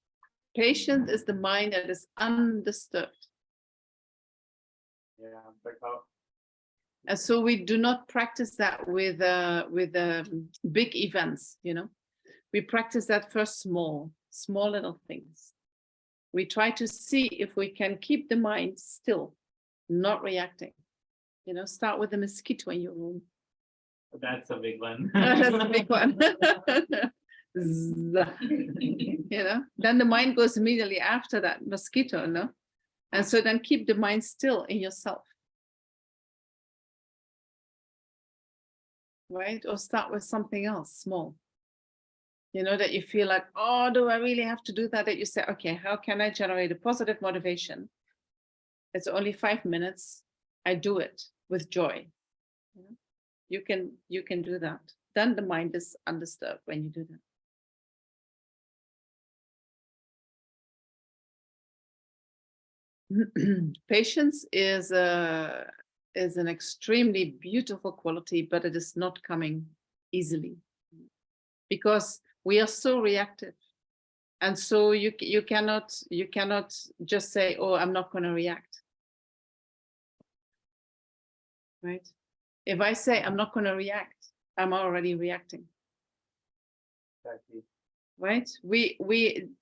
Patient is the mind that is undisturbed. Yeah, but how? And so we do not practice that with big events, you know. We practice that first small little things. We try to see if we can keep the mind still, not reacting. You know, start with the mosquito in your room. That's a big one. That's a big one. You know, then the mind goes immediately after that mosquito, no? And so then keep the mind still in yourself. Right? Or start with something else small. You know, that you feel like, oh, do I really have to do that? That you say, okay, how can I generate a positive motivation? It's only 5 minutes. I do it with joy. You can do that. Then the mind is undisturbed when you do that. Patience is an extremely beautiful quality, but it is not coming easily because we are so reactive, and so you cannot just say, oh, I'm not going to react, right? If I say I'm not going to react, I'm already reacting. Exactly. Right?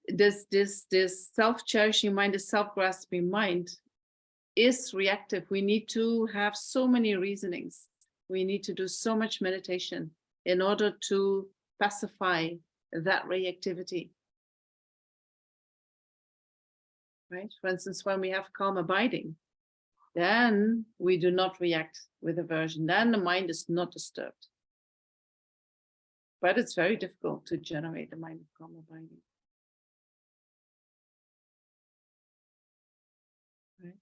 This self-cherishing mind, this self-grasping mind is reactive. We need to have so many reasonings. We need to do so much meditation in order to pacify that reactivity. Right? For instance, when we have calm abiding, then we do not react with aversion. Then the mind is not disturbed. But it's very difficult to generate the mind of calm abiding. Right?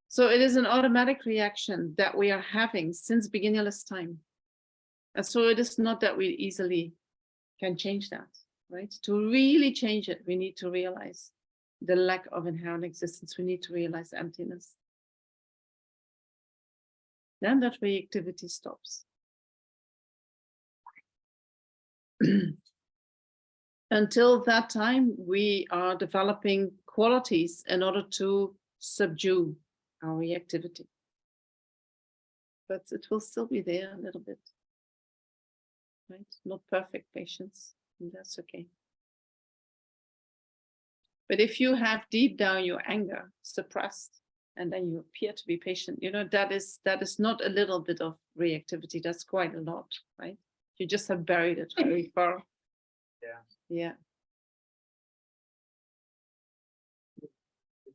So it is an automatic reaction that we are having since beginningless time. And so it is not that we easily can change that, right? To really change it, we need to realize the lack of inherent existence. We need to realize emptiness. Then that reactivity stops. Until that time, we are developing qualities in order to subdue our reactivity. But it will still be there a little bit. Right? Not perfect patience, and that's okay. But if you have deep down your anger suppressed, and then you appear to be patient, you know, that is not a little bit of reactivity, that's quite a lot, right? You just have buried it very far. Yeah. Yeah.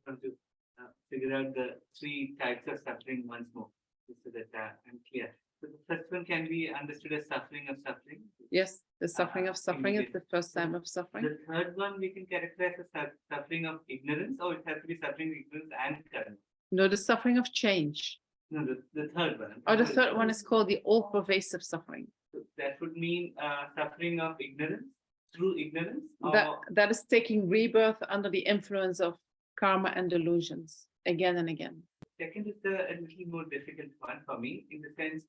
To figure out the 3 types of suffering once more, so that I'm clear. So the first one can be understood as suffering of suffering. Yes, the suffering of suffering is the first time of suffering. The third one we can characterize as suffering of ignorance, or it has to be suffering of ignorance and karma. No, the suffering of change. No, the third one. Or the third one is called the all-pervasive suffering. So that would mean suffering of ignorance, through ignorance. That is taking rebirth under the influence of karma and delusions again and again. Second is a little more difficult one for me, in the sense,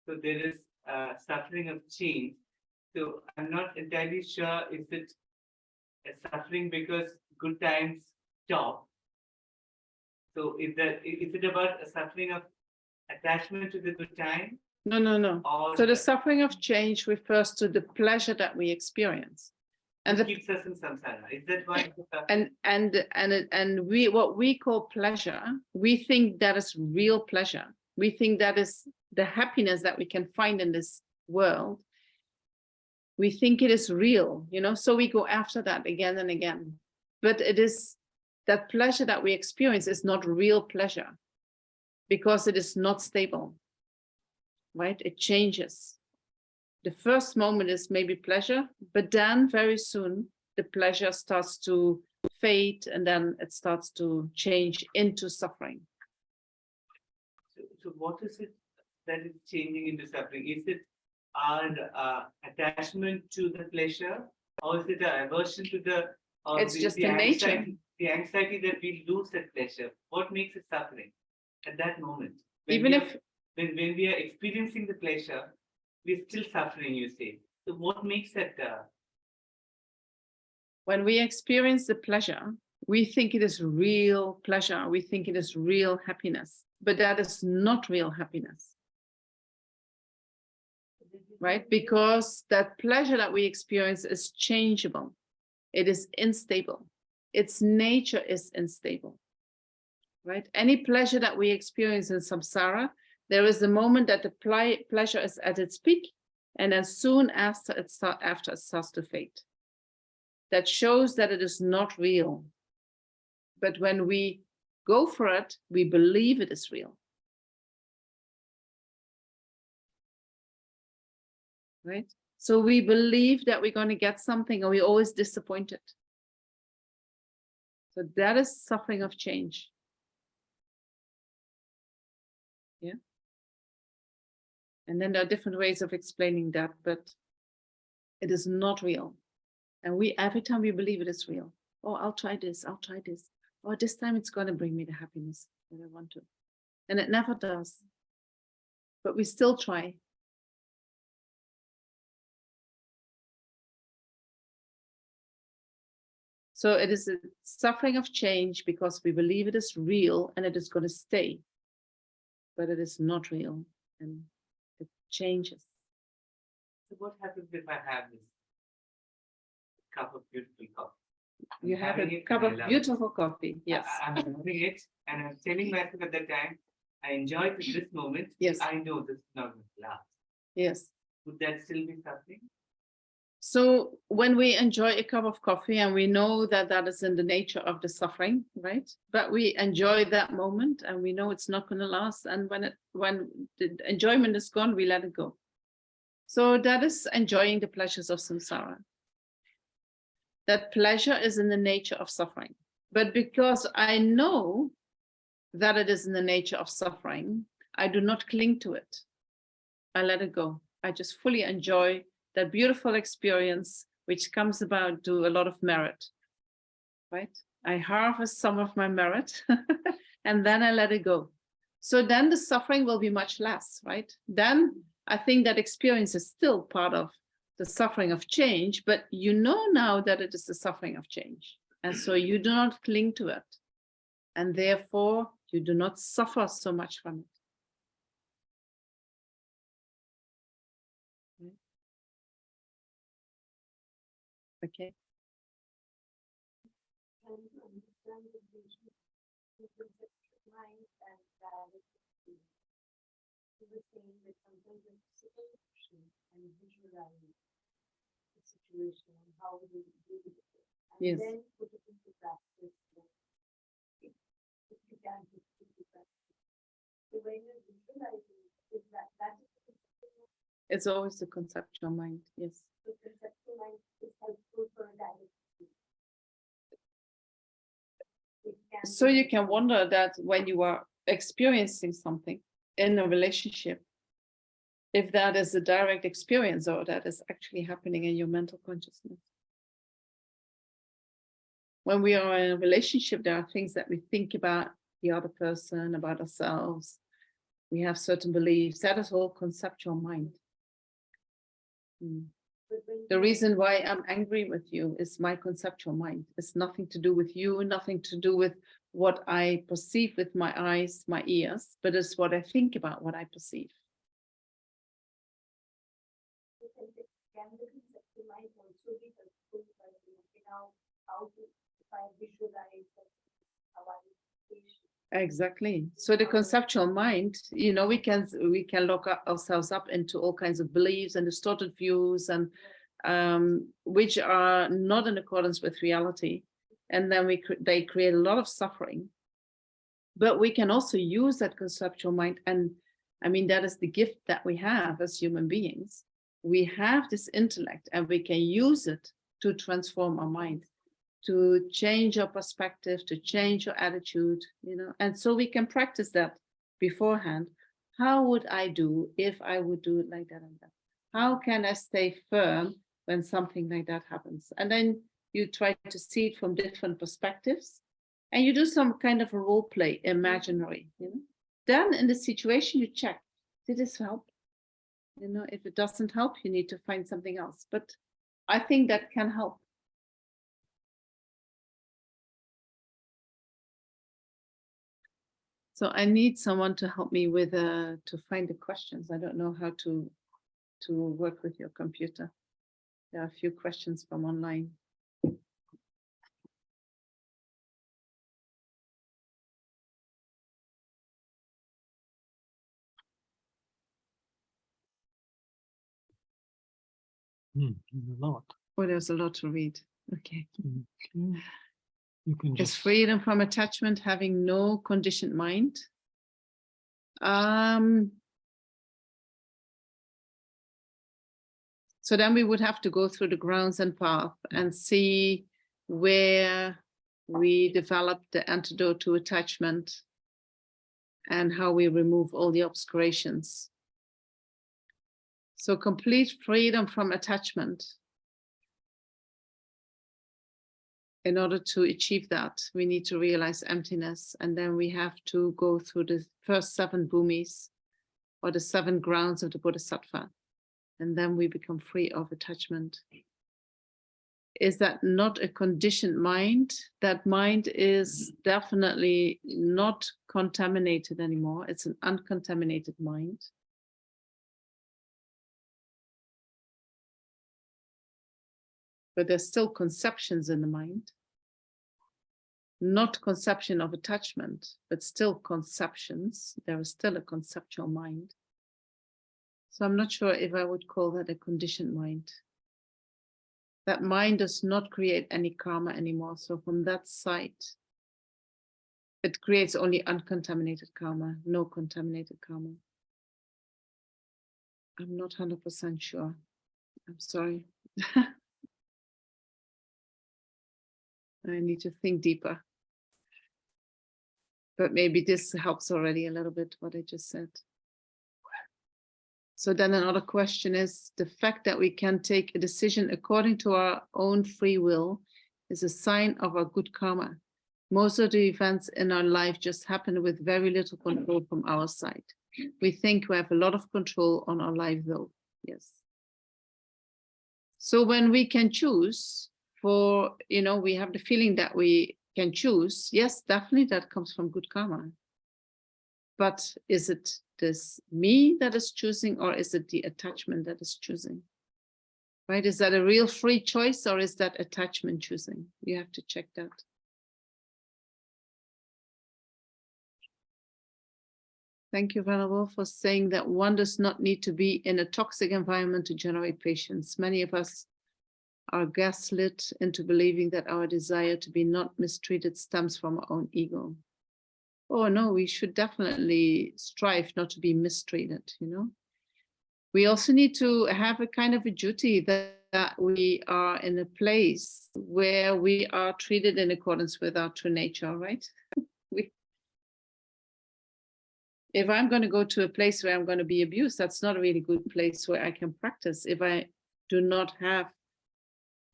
so there is suffering of change. So I'm not entirely sure, is it a suffering because good times stop? So is it about a suffering of attachment to the good time? No. So the suffering of change refers to the pleasure that we experience. And it keeps us in samsara. Is that why? And we, what we call pleasure, we think that is real pleasure. We think that is the happiness that we can find in this world. We think it is real, you know, so we go after that again and again. But it is that pleasure that we experience is not real pleasure because it is not stable, right? It changes. The first moment is maybe pleasure, but then very soon the pleasure starts to fade and then it starts to change into suffering. So what is it that is changing into suffering? Is it our attachment to the pleasure, or is it an aversion to the? It's just the nature. The anxiety that we lose that pleasure. What makes it suffering at that moment? Even if when we are experiencing the pleasure, we're still suffering, you say. So what makes that? When we experience the pleasure, we think it is real pleasure. We think it is real happiness, but that is not real happiness. Right? Because that pleasure that we experience is changeable. It is unstable. Its nature is unstable. Right? Any pleasure that we experience in samsara, there is a moment that the pleasure is at its peak, and as soon after it starts to fade. That shows that it is not real. But when we go for it, we believe it is real. Right? So we believe that we're going to get something, and we're always disappointed. So that is suffering of change. Yeah. And then there are different ways of explaining that, but it is not real. And every time we believe it is real. Oh, I'll try this. I'll try this. Oh, this time it's going to bring me the happiness that I want to. And it never does. But we still try. So it is a suffering of change because we believe it is real and it is going to stay. But it is not real and it changes. So what happens if I have this cup of beautiful coffee? You have a cup of beautiful coffee. Yes. I'm having it and I'm telling myself at that time, I enjoy this moment. Yes. I know this is not going to last. Yes. Would that still be suffering? So when we enjoy a cup of coffee and we know that that is in the nature of the suffering, right? But we enjoy that moment and we know it's not going to last. And when the enjoyment is gone, we let it go. So that is enjoying the pleasures of samsara. That pleasure is in the nature of suffering. But because I know that it is in the nature of suffering, I do not cling to it. I let it go. I just fully enjoy that beautiful experience, which comes about to a lot of merit, right? I harvest some of my merit and then I let it go. So then the suffering will be much less, right? Then I think that experience is still part of the suffering of change, but you know now that it is the suffering of change. And so you do not cling to it. And therefore you do not suffer so much from it. Okay. Can you understand the vision, the conceptual mind, and you were saying that sometimes it's situation and visualize the situation and how we deal with it, and yes. then put it into practice. If you can put it into practice. So when you're visualizing, is that is the conceptual mind? It's always the conceptual mind, yes. The conceptual mind is helpful for a direct. So you can wonder that when you are experiencing something in a relationship, if that is a direct experience or that is actually happening in your mental consciousness. When we are in a relationship, there are things that we think about the other person, about ourselves. We have certain beliefs. That is all conceptual mind. The reason why I'm angry with you is my conceptual mind. It's nothing to do with you, nothing to do with what I perceive with my eyes, my ears, but it's what I think about what I perceive. Can the conceptual mind also be helpful by how to visualize how I Exactly. So the conceptual mind, you know, we can lock ourselves up into all kinds of beliefs and distorted views, and which are not in accordance with reality, and then they create a lot of suffering. But we can also use that conceptual mind, and I mean that is the gift that we have as human beings. We have this intellect, and we can use it to transform our mind, to change your perspective, to change your attitude, you know, and so we can practice that beforehand. How would I do if I would do it like that and that? How can I stay firm when something like that happens? And then you try to see it from different perspectives, and you do some kind of a role play, imaginary, you know. Then in the situation you check, did this help? You know, if it doesn't help, you need to find something else. But I think that can help. So I need someone to help me with to find the questions. I don't know how to work with your computer. There are a few questions from online. A lot. Oh, there's a lot to read. Okay. Okay. You can Is just freedom from attachment having no conditioned mind? So then we would have to go through the grounds and path and see where we develop the antidote to attachment and how we remove all the obscurations. So complete freedom from attachment. In order to achieve that, we need to realize emptiness, and then we have to go through the first 7 bhumis, or the 7 grounds of the Bodhisattva, and then we become free of attachment. Is that not a conditioned mind? That mind is definitely not contaminated anymore. It's an uncontaminated mind. But there's still conceptions in the mind. Not conception of attachment, but still conceptions. There is still a conceptual mind. So I'm not sure if I would call that a conditioned mind. That mind does not create any karma anymore. So from that side, it creates only uncontaminated karma, no contaminated karma. I'm not 100% sure. I'm sorry. I need to think deeper. But maybe this helps already a little bit what I just said. So then another question is, the fact that we can take a decision according to our own free will is a sign of our good karma. Most of the events in our life just happen with very little control from our side. We think we have a lot of control on our life though. Yes. So when we can choose for, we have the feeling that we can choose. Yes, definitely that comes from good karma. But is it this me that is choosing, or is it the attachment that is choosing? Right? Is that a real free choice, or is that attachment choosing? You have to check that. Thank you, Venerable, for saying that one does not need to be in a toxic environment to generate patience. Many of us are gaslit into believing that our desire to be not mistreated stems from our own ego. Oh no, we should definitely strive not to be mistreated, We also need to have a kind of a duty that we are in a place where we are treated in accordance with our true nature, right? If I'm going to go to a place where I'm going to be abused, that's not a really good place where I can practice. If I do not have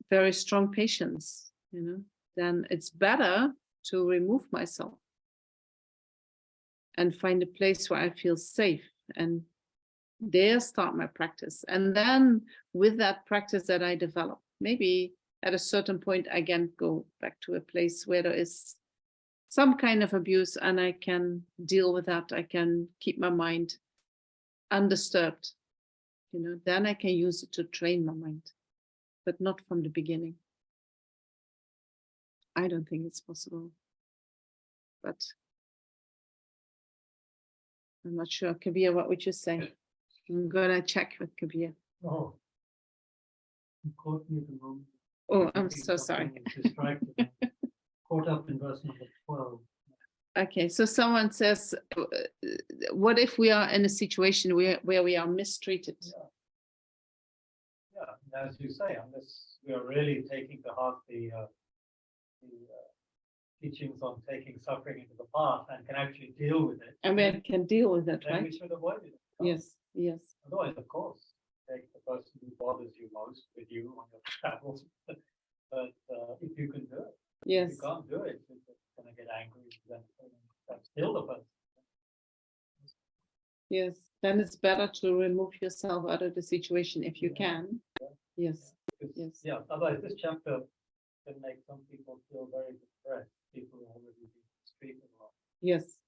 very strong patience, then it's better to remove myself and find a place where I feel safe, and there start my practice. And then with that practice that I develop, maybe at a certain point, I again go back to a place where there is some kind of abuse and I can deal with that. I can keep my mind undisturbed, then I can use it to train my mind, but not from the beginning. I don't think it's possible, but I'm not sure. Kabir, what would you say? I'm gonna check with Kabir. Oh, you caught me at the moment. Oh, I'm so sorry. Distracted. Caught up in verse number 12. Okay, so someone says, what if we are in a situation where we are mistreated? Yeah, as you say, unless we are really taking to heart the teachings on taking suffering into the path and can actually deal with it. And we can deal with it, then right? we should avoid it. Yes, yes. Otherwise, of course, take the person who bothers you most with you on your travels. But if you can do it, Yes. if you can't do it, you're going to get angry. Then that's still the person. Yes, then it's better to remove yourself out of the situation if you can. Yes, yes. Yeah, otherwise this chapter can make some people feel very depressed, people who already been mistreated a lot. Yes,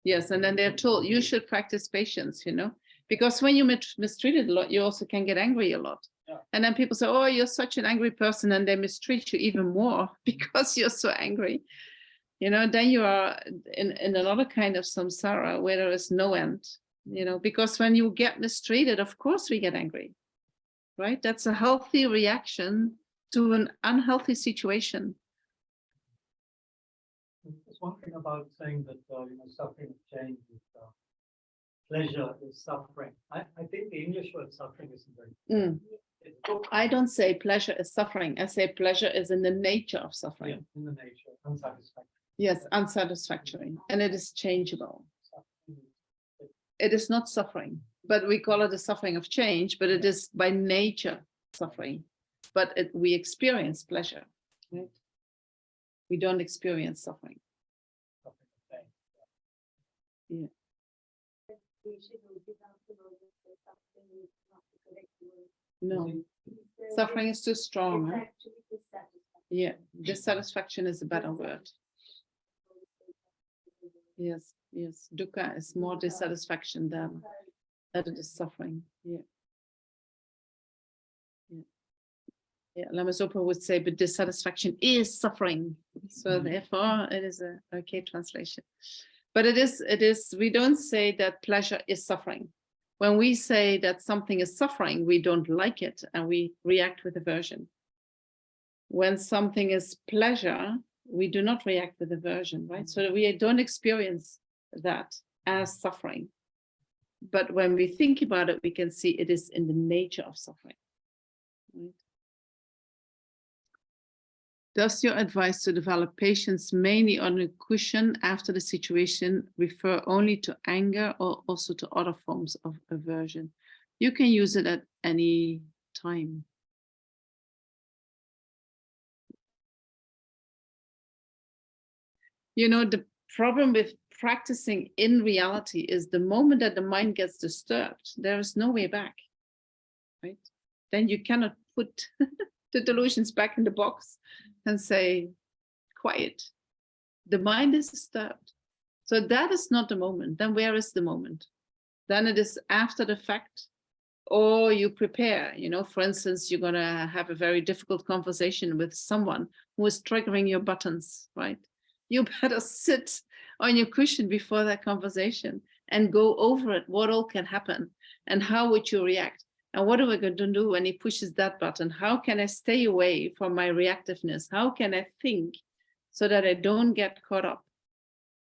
yes, and then they're told you should practice patience, because when you mistreated a lot, you also can get angry a lot. Yeah. And then people say, oh, you're such an angry person, and they mistreat you even more because you're so angry. Then you are in another kind of samsara where there is no end, because when you get mistreated, of course we get angry, right? That's a healthy reaction to an unhealthy situation. There's one thing about saying that suffering is change, pleasure is suffering. I think the English word suffering isn't very I don't say pleasure is suffering. I say pleasure is in the nature of suffering. Yeah, in the nature, unsatisfactory. Yes, unsatisfactory, and it is changeable. It is not suffering, but we call it the suffering of change, but it is by nature suffering. But we experience pleasure, right? We don't experience suffering. Yeah. No, suffering is too strong. Huh? Yeah, dissatisfaction is a better word. Yes, yes. Dukkha is more dissatisfaction than that it is suffering. Yeah. Yeah, Lama Zopa would say, but dissatisfaction is suffering. So therefore, it is a okay translation. But it is, we don't say that pleasure is suffering. When we say that something is suffering, we don't like it and we react with aversion. When something is pleasure, we do not react with aversion, right? So we don't experience that as suffering. But when we think about it, we can see it is in the nature of suffering. Right? Does your advice to develop patience mainly on a cushion after the situation refer only to anger or also to other forms of aversion? You can use it at any time. The problem with practicing in reality is the moment that the mind gets disturbed, there is no way back, right? Then you cannot put the delusions back in the box and say, quiet. The mind is disturbed. So that is not the moment. Then where is the moment? Then it is after the fact, or you prepare, for instance, you're going to have a very difficult conversation with someone who is triggering your buttons, right? You better sit on your cushion before that conversation and go over it, what all can happen and how would you react? And what are we going to do when he pushes that button? How can I stay away from my reactiveness? How can I think so that I don't get caught up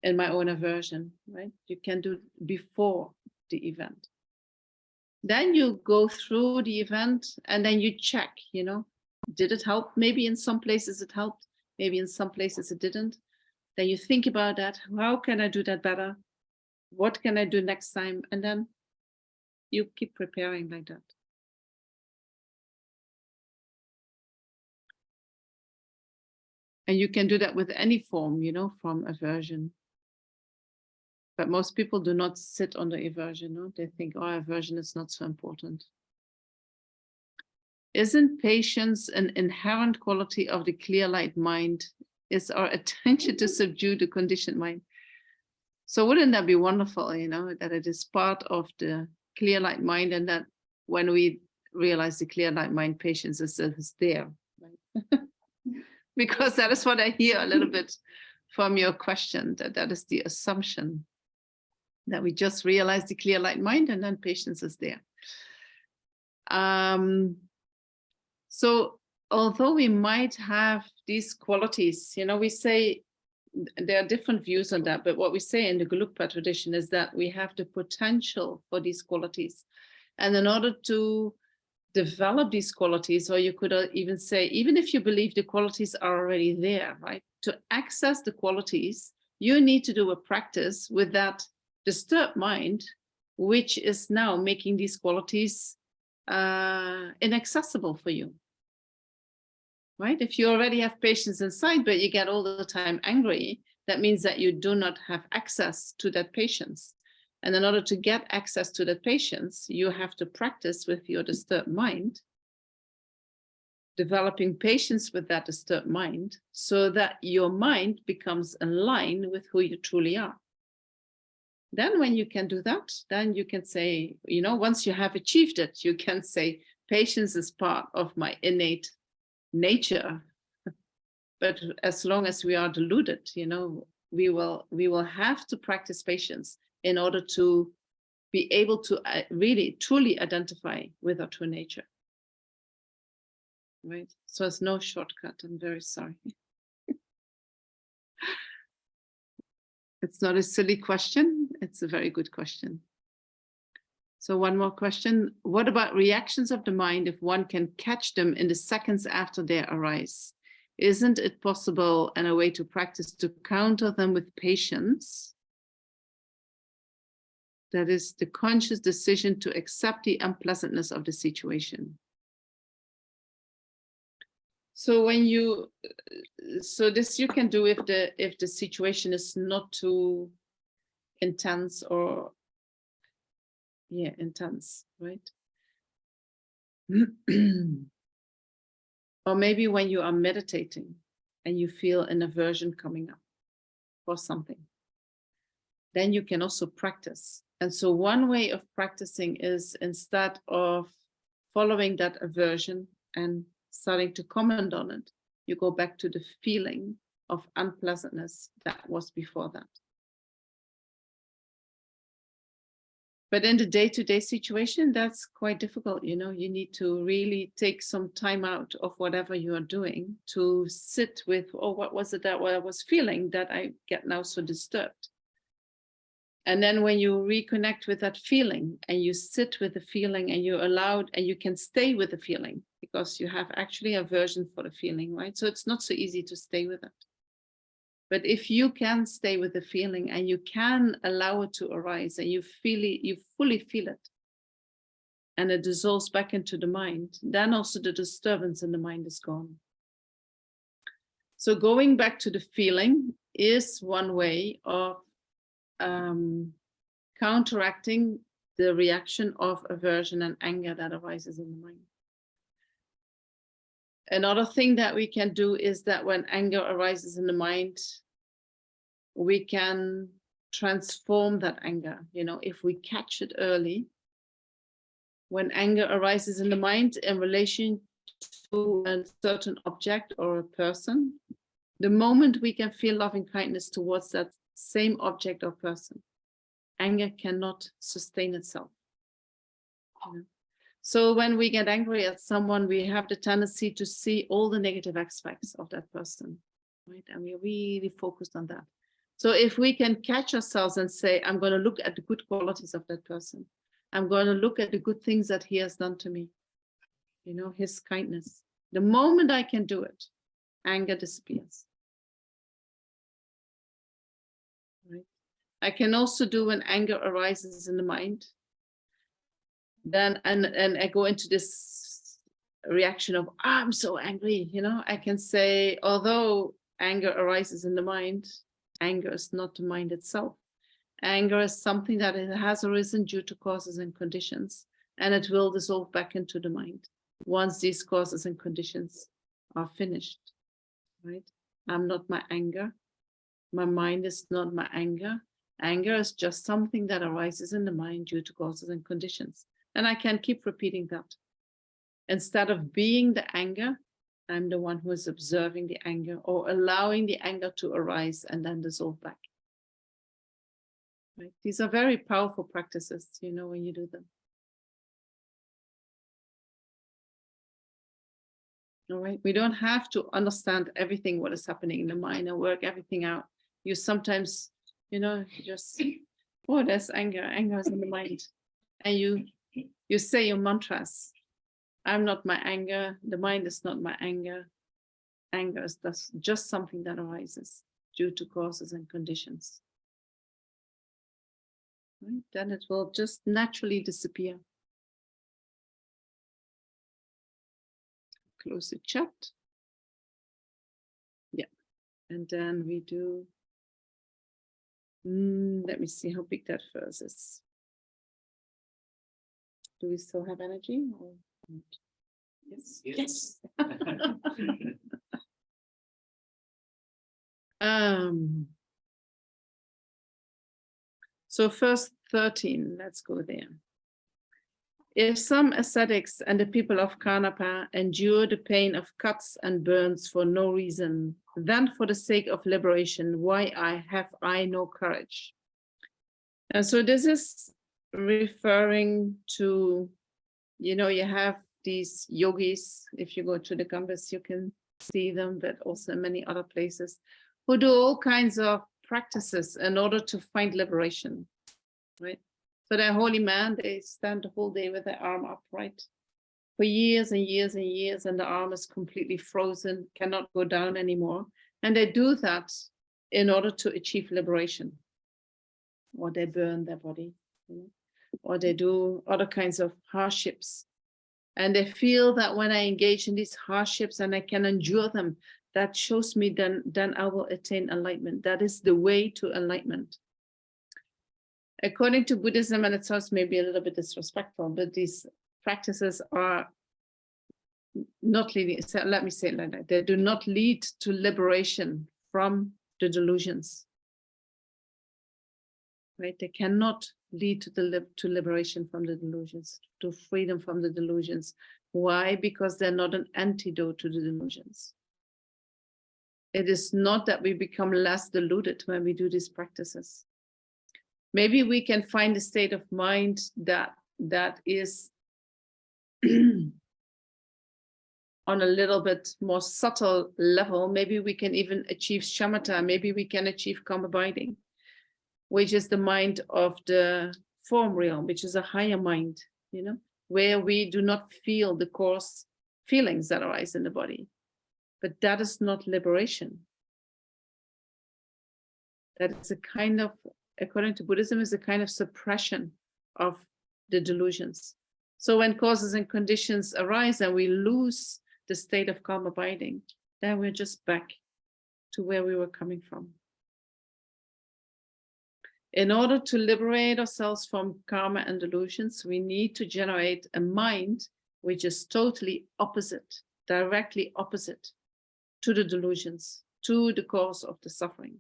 in my own aversion, right? You can do it before the event. Then you go through the event and then you check, did it help? Maybe in some places it helped. Maybe in some places it didn't. Then you think about that. How can I do that better? What can I do next time? And then you keep preparing like that. And you can do that with any form, from aversion. But most people do not sit on the aversion. No? They think, oh, aversion is not so important. Isn't patience an inherent quality of the clear light mind? Is our attention to subdue the conditioned mind? So wouldn't that be wonderful, that it is part of the clear light mind, and that when we realize the clear light mind, patience is there, right? Because that is what I hear a little bit from your question, that is the assumption that we just realize the clear light mind and then patience is there. So although we might have these qualities, we say there are different views on that, but what we say in the Gelugpa tradition is that we have the potential for these qualities. And in order to develop these qualities, or you could even say, even if you believe the qualities are already there, right? To access the qualities, you need to do a practice with that disturbed mind, which is now making these qualities inaccessible for you. Right? If you already have patience inside, but you get all the time angry, that means that you do not have access to that patience. And in order to get access to that patience, you have to practice with your disturbed mind, developing patience with that disturbed mind, so that your mind becomes in line with who you truly are. Then when you can do that, then you can say, you know, once you have achieved it, you can say, patience is part of my innate nature. But as long as we are deluded, you know, we will have to practice patience in order to be able to really truly identify with our true nature. Right? So it's no shortcut. I'm very sorry. It's not a silly question. It's a very good question. So one more question. What about reactions of the mind if one can catch them in the seconds after they arise? Isn't it possible and a way to practice to counter them with patience? That is the conscious decision to accept the unpleasantness of the situation. So when you, so this you can do if the situation is not too intense or, yeah, intense, right? Or maybe when you are meditating and you feel an aversion coming up for something, then you can also practice. And so one way of practicing is, instead of following that aversion and starting to comment on it, you go back to the feeling of unpleasantness that was before that. But in the day-to-day situation, that's quite difficult. You know, you need to really take some time out of whatever you are doing to sit with, oh, what was it that I was feeling that I get now so disturbed? And then when you reconnect with that feeling and you sit with the feeling and you're allowed and you can stay with the feeling, because you have actually aversion for the feeling, right? So it's not so easy to stay with it. But if you can stay with the feeling and you can allow it to arise and you feel it, you fully feel it, and it dissolves back into the mind, then also the disturbance in the mind is gone. So going back to the feeling is one way of counteracting the reaction of aversion and anger that arises in the mind. Another thing that we can do is that when anger arises in the mind, we can transform that anger. You know, if we catch it early, when anger arises in the mind in relation to a certain object or a person, the moment we can feel loving kindness towards that same object or person, anger cannot sustain itself. You know? So when we get angry at someone, we have the tendency to see all the negative aspects of that person, right? And we're really focused on that. So if we can catch ourselves and say, I'm going to look at the good qualities of that person. I'm going to look at the good things that he has done to me. You know, his kindness. The moment I can do it, anger disappears. Right? I can also do when anger arises in the mind. Then and I go into this reaction of, I'm so angry, you know, I can say, although anger arises in the mind, anger is not the mind itself. Anger is something that it has arisen due to causes and conditions, and it will dissolve back into the mind once these causes and conditions are finished, right? I'm not my anger. My mind is not my anger. Anger is just something that arises in the mind due to causes and conditions. And I can keep repeating that. Instead of being the anger, I'm the one who is observing the anger or allowing the anger to arise and then dissolve back. Right? These are very powerful practices, you know, when you do them. All right, we don't have to understand everything what is happening in the mind and work everything out. You sometimes, you know, just, oh, there's anger. Anger is in the mind. And you say your mantras. I'm not my anger. The mind is not my anger. Anger is just something that arises due to causes and conditions. Right? Then it will just naturally disappear. Close the chat. Yeah. And then we do Let me see how big that verse is. Do we still have energy? Or not? Yes. Yes. So verse 13, let's go there. If some ascetics and the people of Karnapa endure the pain of cuts and burns for no reason, then for the sake of liberation, why have I no courage? And so this is referring to, you know, you have these yogis, if you go to the campus, you can see them, but also in many other places, who do all kinds of practices in order to find liberation, right? So they're holy men, they stand the whole day with their arm upright for years and years and years, and the arm is completely frozen, cannot go down anymore. And they do that in order to achieve liberation. Or they burn their body, you know? Or they do other kinds of hardships. And they feel that when I engage in these hardships and I can endure them, that shows me then I will attain enlightenment. That is the way to enlightenment. According to Buddhism, and it sounds maybe a little bit disrespectful, but these practices are not leading, so let me say it like that, they do not lead to liberation from the delusions. Right? They cannot lead to liberation from the delusions, to freedom from the delusions. Why? Because they're not an antidote to the delusions. It is not that we become less deluded when we do these practices. Maybe we can find a state of mind that is on a little bit more subtle level. Maybe we can even achieve shamatha. Maybe we can achieve calm abiding, which is the mind of the form realm, which is a higher mind, you know, where we do not feel the coarse feelings that arise in the body. But that is not liberation. That is a kind of, according to Buddhism, is a kind of suppression of the delusions. So when causes and conditions arise and we lose the state of calm abiding, then we're just back to where we were coming from. In order to liberate ourselves from karma and delusions, we need to generate a mind which is totally opposite, directly opposite to the delusions, to the cause of the suffering.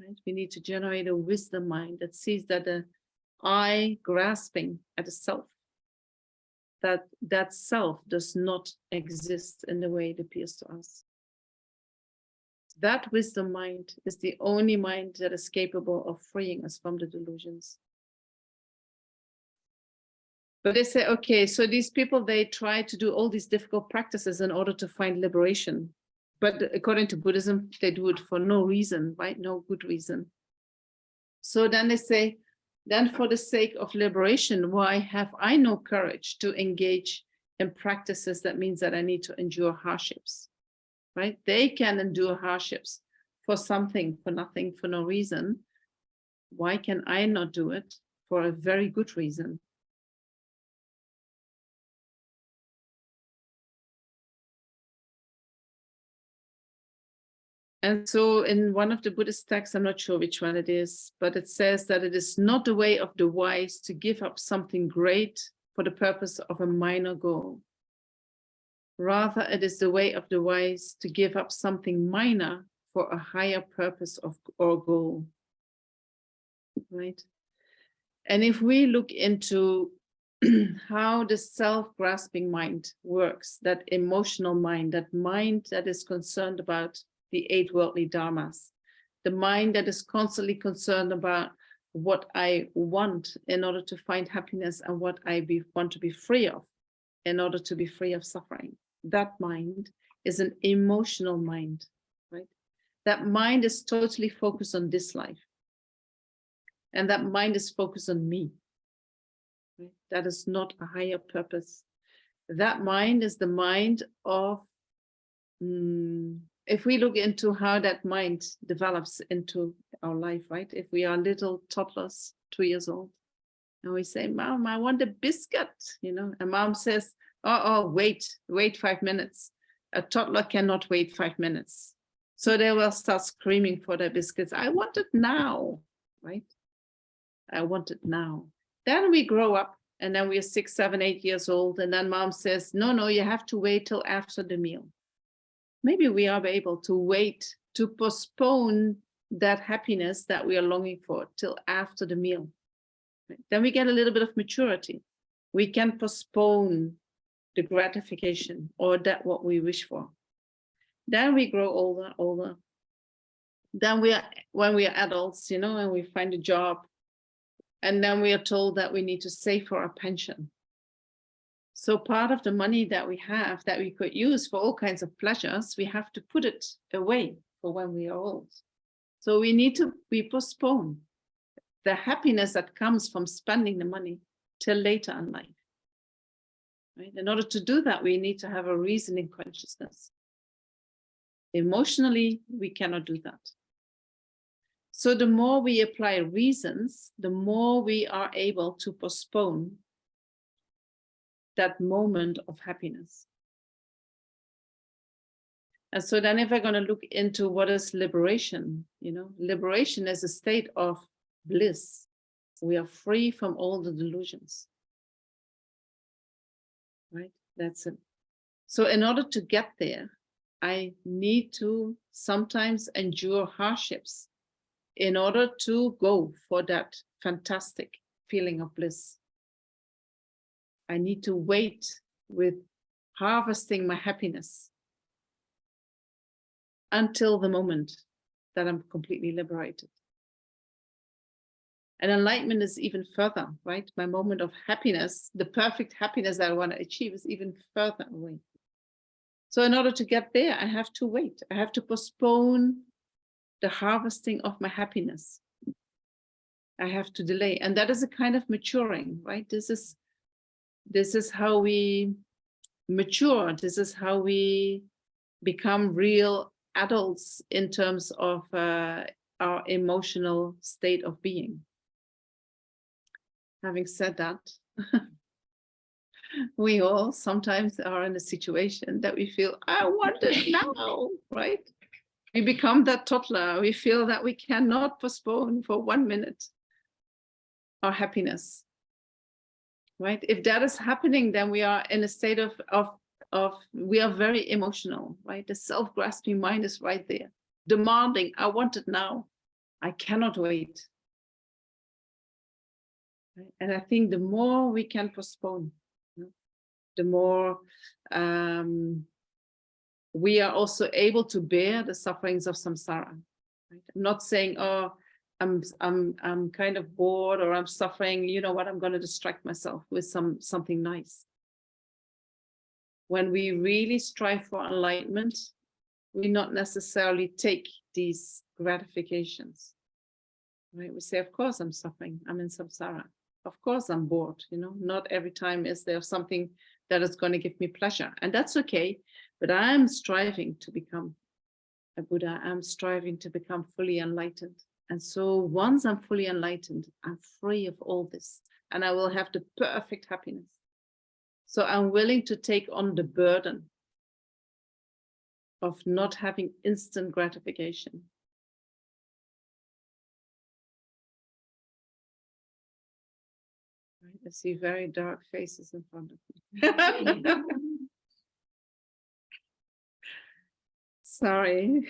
Right? We need to generate a wisdom mind that sees that the I grasping at the self, that self does not exist in the way it appears to us. That wisdom mind is the only mind that is capable of freeing us from the delusions. But they say, okay, so these people, they try to do all these difficult practices in order to find liberation. But according to Buddhism, they do it for no reason, right? No good reason. So then they say, then for the sake of liberation, why have I no courage to engage in practices that means that I need to endure hardships, right? They can endure hardships for something, for nothing, for no reason. Why can I not do it for a very good reason? And so in one of the Buddhist texts, I'm not sure which one it is, but it says that it is not the way of the wise to give up something great for the purpose of a minor goal. Rather, it is the way of the wise to give up something minor for a higher purpose or goal. Right? And if we look into how the self-grasping mind works, that emotional mind, that mind that is concerned about the 8 worldly dharmas, the mind that is constantly concerned about what I want in order to find happiness and what I want to be free of in order to be free of suffering. That mind is an emotional mind, right? That mind is totally focused on this life. And that mind is focused on me. Right? That is not a higher purpose. That mind is the mind of if we look into how that mind develops into our life, right? If we are little toddlers, 2 years old, and we say, Mom, I want a biscuit, you know, and Mom says, wait 5 minutes. A toddler cannot wait 5 minutes. So they will start screaming for their biscuits. I want it now, right? I want it now. Then we grow up and then we are 6, 7, 8 years old. And then mom says, no, you have to wait till after the meal. Maybe we are able to wait, to postpone that happiness that we are longing for till after the meal. Then we get a little bit of maturity. We can postpone the gratification or that what we wish for. Then we grow older. Then when we are adults, and we find a job, and then we are told that we need to save for our pension. So part of the money that we have that we could use for all kinds of pleasures, we have to put it away for when we are old. So we postpone the happiness that comes from spending the money till later in life. Right? In order to do that, we need to have a reasoning consciousness. Emotionally, we cannot do that. So the more we apply reasons, the more we are able to postpone that moment of happiness. And so then if we're going to look into what is liberation, liberation is a state of bliss. We are free from all the delusions. Right? That's it. So in order to get there, I need to sometimes endure hardships in order to go for that fantastic feeling of bliss. I need to wait with harvesting my happiness until the moment that I'm completely liberated. And enlightenment is even further, right? My moment of happiness, the perfect happiness that I want to achieve, is even further away. So in order to get there, I have to wait. I have to postpone the harvesting of my happiness. I have to delay. And that is a kind of maturing, right? This is how we mature. This is how we become real adults in terms of our emotional state of being. Having said that, we all sometimes are in a situation that we feel, I want it now, right? We become that toddler. We feel that we cannot postpone for 1 minute our happiness, right? If that is happening, then we are in a state of we are very emotional, right? The self-grasping mind is right there, demanding, I want it now. I cannot wait. Right? And I think the more we can postpone, the more we are also able to bear the sufferings of samsara. Right? I'm not saying, oh, I'm kind of bored or I'm suffering. You know what? I'm going to distract myself with something nice. When we really strive for enlightenment, we not necessarily take these gratifications. Right? We say, of course, I'm suffering. I'm in samsara. Of course, I'm bored. Not every time is there something that is going to give me pleasure, and that's okay. But I'm striving to become a Buddha. I'm striving to become fully enlightened. And so once I'm fully enlightened, I'm free of all this, and I will have the perfect happiness. So I'm willing to take on the burden of not having instant gratification. I see very dark faces in front of me. Sorry.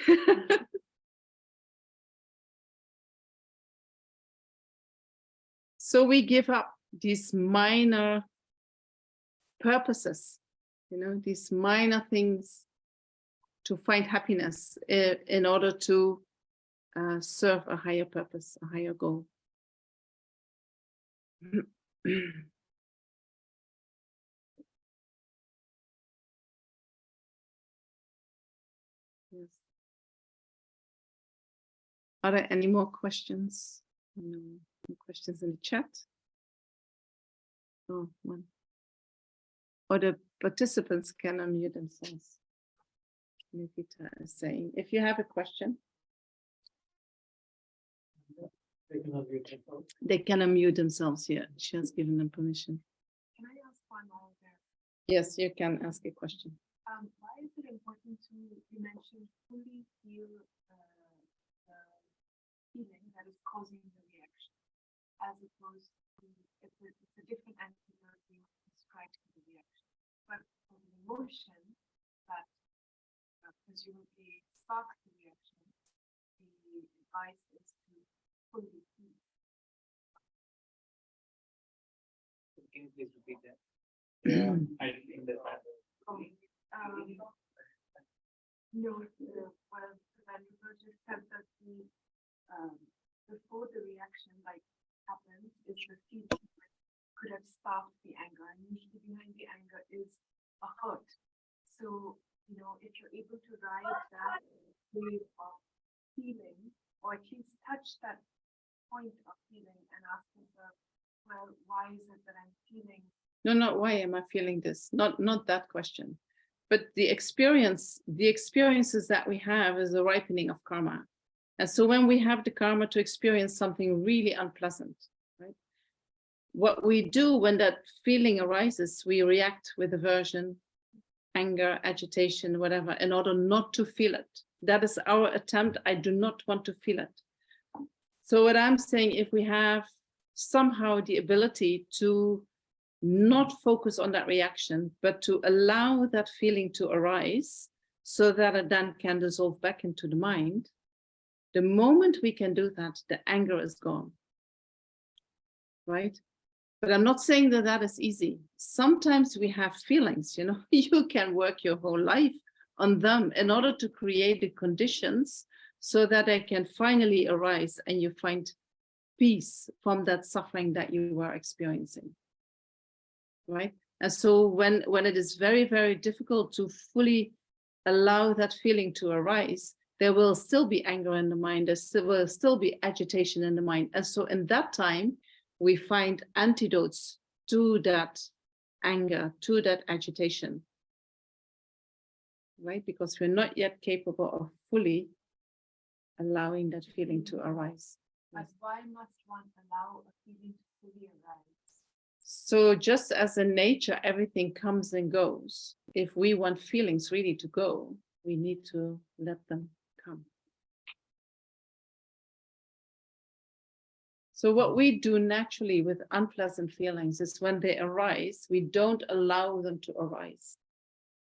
So we give up these minor purposes, these minor things to find happiness in order to serve a higher purpose, a higher goal. Yes. Are there any more questions? No questions in the chat? Oh, one. Or the participants can unmute themselves. Nikita is saying, if you have a question, they can unmute themselves here. She has given them permission. Can I ask one more there? Yes, you can ask a question. Why is it important to, you mentioned, fully feel the feeling that is causing the reaction, as opposed to, it's a different antidote being prescribed to the reaction. But for the emotion that presumably sparks the reaction, the advice is to fully feel. Can you please repeat that? Yeah, I think that's No, well, Venerable just said that before the reaction like happens, is the feeling that could have sparked the anger, and usually behind the anger is a hurt. So, you know, if you're able to ride that wave of feeling, or at least touch that point of feeling and ask yourself, well, why is it that I'm feeling? No, not why am I feeling this? Not that question. But the experiences that we have is the ripening of karma. And so when we have the karma to experience something really unpleasant, right? What we do when that feeling arises, we react with aversion, anger, agitation, whatever, in order not to feel it. That is our attempt. I do not want to feel it. So what I'm saying, if we have somehow the ability to not focus on that reaction, but to allow that feeling to arise so that it then can dissolve back into the mind, the moment we can do that, the anger is gone, right? But I'm not saying that that is easy. Sometimes we have feelings, you know, you can work your whole life on them in order to create the conditions so that they can finally arise and you find peace from that suffering that you are experiencing. Right? And so when it is very, very difficult to fully allow that feeling to arise, there will still be anger in the mind, there will still be agitation in the mind. And so in that time, we find antidotes to that anger, to that agitation, right? Because we're not yet capable of fully allowing that feeling to arise. But why must one allow a feeling to fully arise? So just as in nature, everything comes and goes. If we want feelings really to go, we need to let them come. So what we do naturally with unpleasant feelings is when they arise, we don't allow them to arise.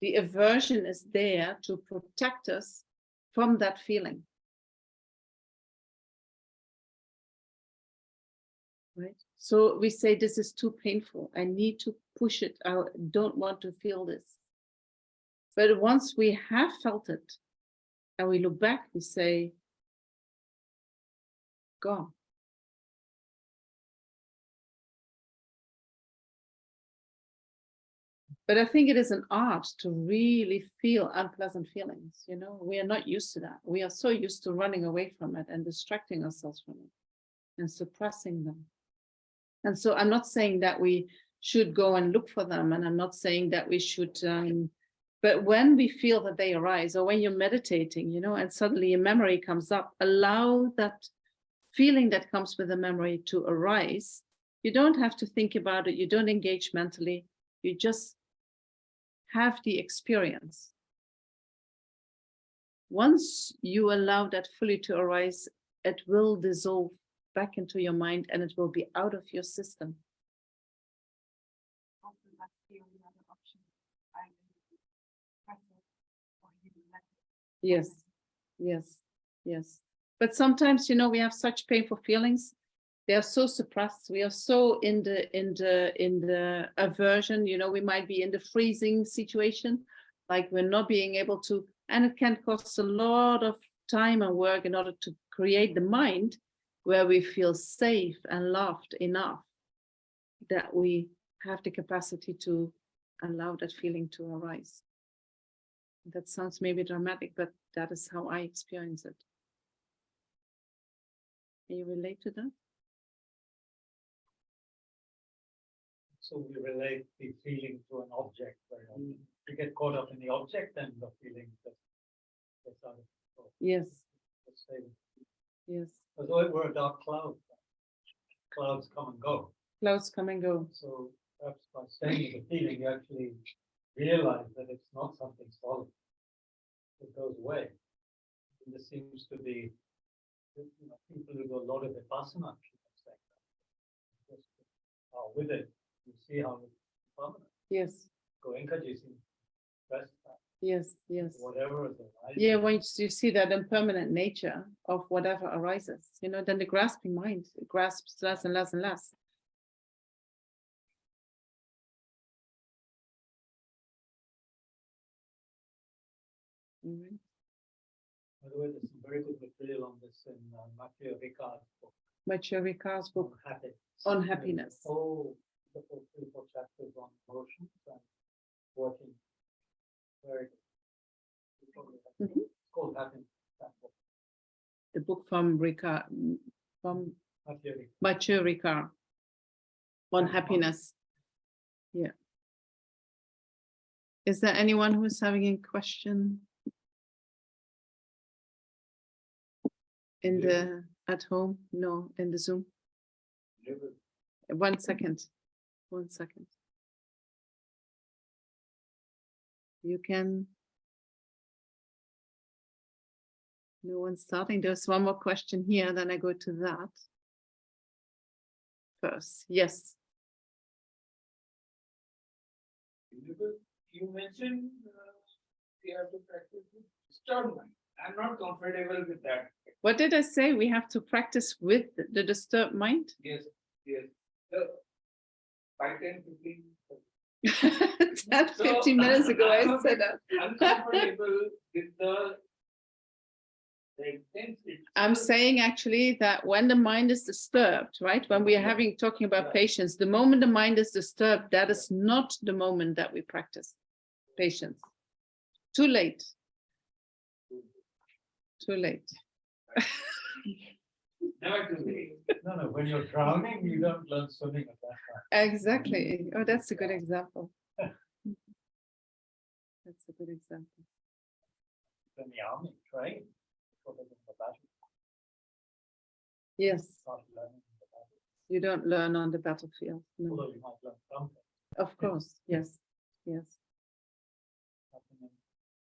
The aversion is there to protect us from that feeling. Right? So we say, this is too painful. I need to push it out. I don't want to feel this. But once we have felt it and we look back, we say, gone. But I think it is an art to really feel unpleasant feelings. You know, we are not used to that. We are so used to running away from it and distracting ourselves from it and suppressing them. And so I'm not saying that we should go and look for them. And I'm not saying that we should, but when we feel that they arise, or when you're meditating, you know, and suddenly a memory comes up, allow that feeling that comes with the memory to arise. You don't have to think about it. You don't engage mentally. You just have the experience. Once you allow that fully to arise, it will dissolve back into your mind and it will be out of your system. Also, that's the only other option. Yes, yes, yes. But sometimes, you know, we have such painful feelings. They are so suppressed. We are so in the aversion. You know, we might be in the freezing situation, like we're not being able to, and it can cost a lot of time and work in order to create the mind where we feel safe and loved enough that we have the capacity to allow that feeling to arise. That sounds maybe dramatic, but that is how I experience it. Can you relate to that? So we relate the feeling to an object. You get caught up in the object and the feeling gets out of control. Yes. Let's say, Yes. as though it were a dark cloud. Clouds come and go. Clouds come and go. So perhaps by staying with the feeling, you actually realize that it's not something solid. it goes away. And this seems to be, people who do a lot of vipassana treatments like that. Just are with it. You see how it's permanent. Yes. Goenka ji seems to express that. Yes, yes. Whatever is arising. Yeah, once you see that impermanent nature of whatever arises, then the grasping mind grasps less and less and less. By the way, there's some very good material on this in Matthew Ricard's book. Matthew Ricard's book On on happiness. Oh, the whole 3-4 chapters on emotions and working. Very good. It's called Happiness. That book. The book from Ricard, from Matthew Ricard on happiness. Yeah. Is there anyone who's having a question in the at home? No, in the Zoom. 1 second. 1 second. You can. No one's starting. There's one more question here. Then I go to that first. Yes. You mentioned we have to practice with disturbed mind. I'm not comfortable with that. What did I say? We have to practice with the disturbed mind? Yes, yes. 5, 10, 15. 10, 15 minutes ago, I said that. Uncomfortable with the intensity. I'm saying actually that when the mind is disturbed, right? When we are talking about patience, the moment the mind is disturbed, that is not the moment that we practice patience. Too late. Too late. Never too late. No, when you're drowning, you don't learn swimming at that time. Exactly. Oh, that's a good example. That's a good example. In the army, train. In the battle. Yes. Start learning in the battle. You don't learn on the battlefield. No. Although you might learn something. Of course. Yes. Yes. Happening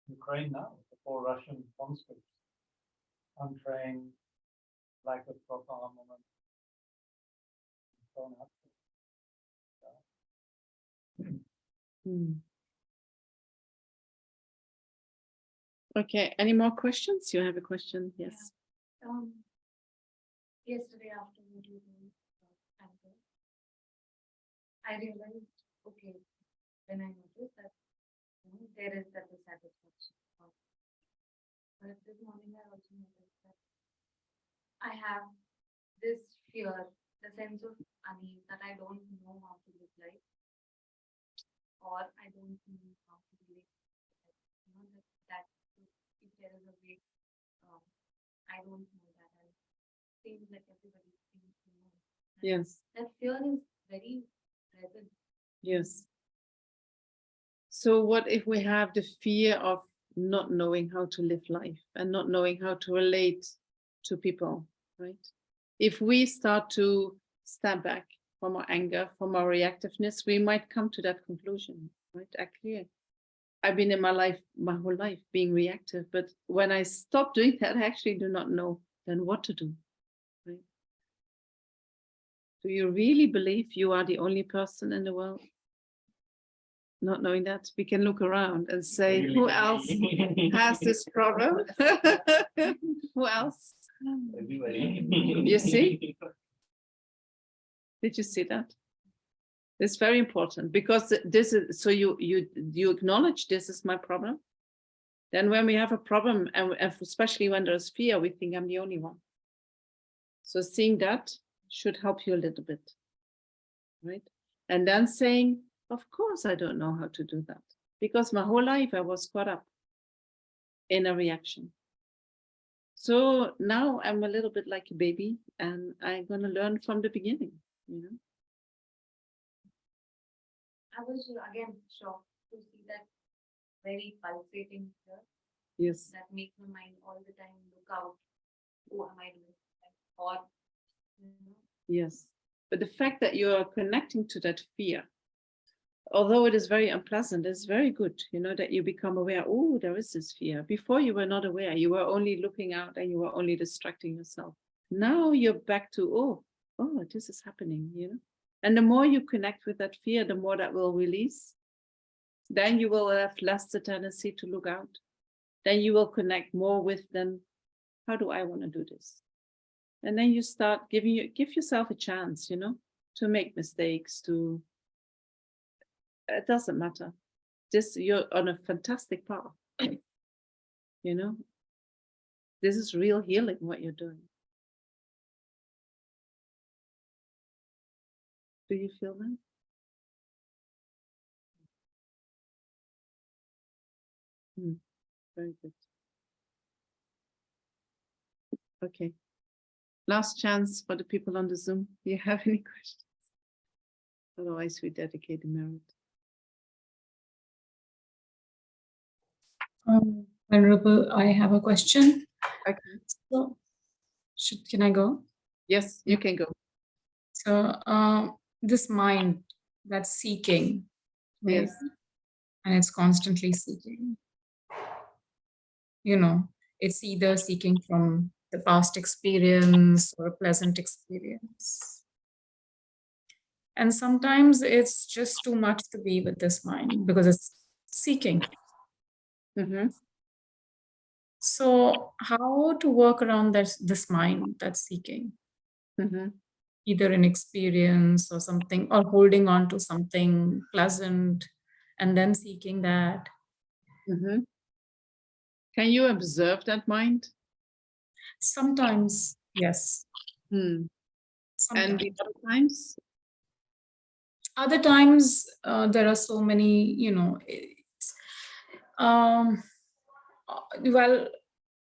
in Ukraine now, the 4 Russian conscripts, untrained, lack of proper armament, thrown out. Okay, any more questions? You have a question? Yes. Yesterday after we did I realized, okay, when I noticed that there is that dissatisfaction. But this morning I also noticed that I have this fear, the sense of unease that I don't know how to live life, or I don't know how to relate. That if there is a way, I don't know that. And seems like everybody seems to know. Yes. That fear is very present. Yes. So what if we have the fear of not knowing how to live life and not knowing how to relate to people, right? If we start to step back from our anger, from our reactiveness, we might come to that conclusion, right? Actually, I've been in my life, my whole life, being reactive, but when I stop doing that, I actually do not know then what to do, right? Do you really believe you are the only person in the world? Not knowing that, we can look around and say, who else has this problem? Who else? Everybody. You see? Did you see that? It's very important because this is, so you acknowledge this is my problem. Then when we have a problem, and especially when there's fear, we think I'm the only one. So seeing that should help you a little bit, right? And then saying, of course, I don't know how to do that because my whole life I was caught up in a reaction. So now I'm a little bit like a baby and I'm going to learn from the beginning, you know. I was again shocked to see that very pulsating fear. Yes. That makes my mind all the time look out. Who am I doing? Or, Yes. But the fact that you are connecting to that fear although it is very unpleasant, it's very good, you know, that you become aware, oh, there is this fear. Before you were not aware, you were only looking out and you were only distracting yourself. Now you're back to, oh, this is happening, you know. And the more you connect with that fear, the more that will release. Then you will have less the tendency to look out. Then you will connect more with them. How do I want to do this? And then you start give yourself a chance, you know, to make mistakes, it doesn't matter. You're on a fantastic path. You know, this is real healing what you're doing. Do you feel that? Very good. Okay. Last chance for the people on the Zoom. Do you have any questions? Otherwise, we dedicate the merit. Venerable, I have a question. Okay. So, can I go? Yes, you can go. So, this mind that's seeking, right? Yes. And it's constantly seeking. You know, it's either seeking from the past experience or a pleasant experience. And sometimes it's just too much to be with this mind because it's seeking. Mm-hmm. So how to work around this mind that's seeking? Mm-hmm. Either in experience or something, or holding on to something pleasant and then seeking that. Mm-hmm. Can you observe that mind? Sometimes, yes. Sometimes. And the other times? Other times, there are so many, you know, well,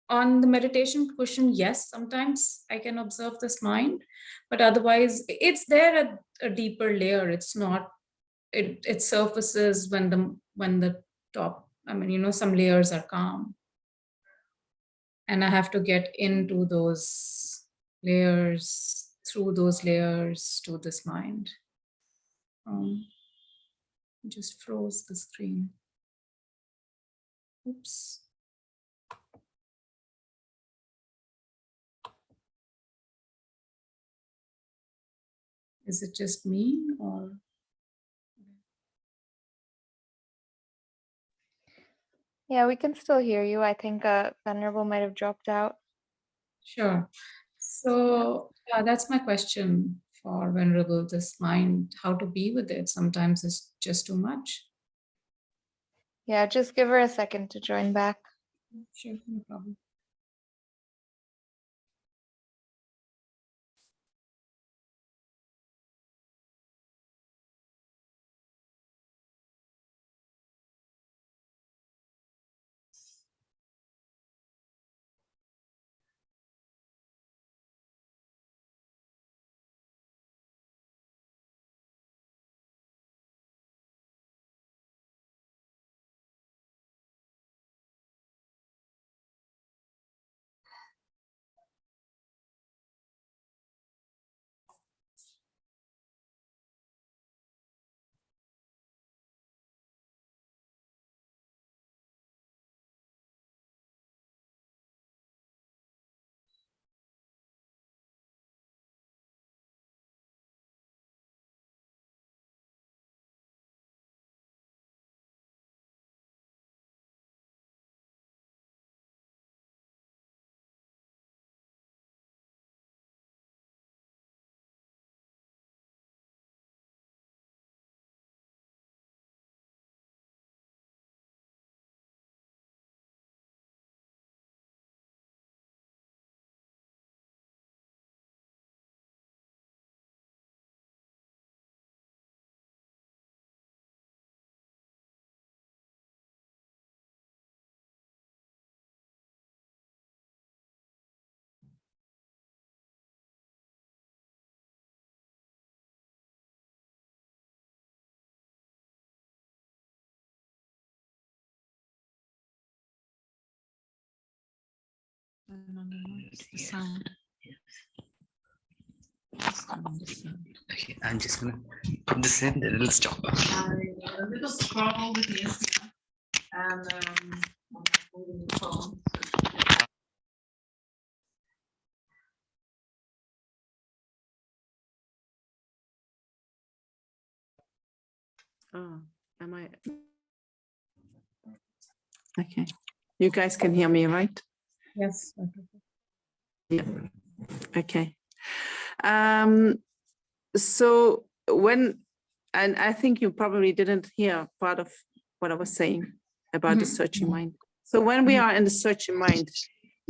on the meditation cushion, yes, sometimes I can observe this mind, but otherwise it's there at a deeper layer. It's not, it surfaces when the top, I mean, you know, some layers are calm. And I have to get into those layers, through those layers to this mind. Just froze the screen. Oops. Is it just me or? Yeah, we can still hear you. I think Venerable might have dropped out. Sure. So that's my question for Venerable, this mind, how to be with it. Sometimes it's just too much. Yeah, just give her a second to join back. Sure, no problem. No, it's the sound. Okay, I'm just gonna This is a little stop. A little struggle with this, and I'm holding the phone. Oh, am I? Okay, you guys can hear me, right? Yes. Yeah. Okay. So when, and I think you probably didn't hear part of what I was saying about the searching mind. So when we are in the searching mind,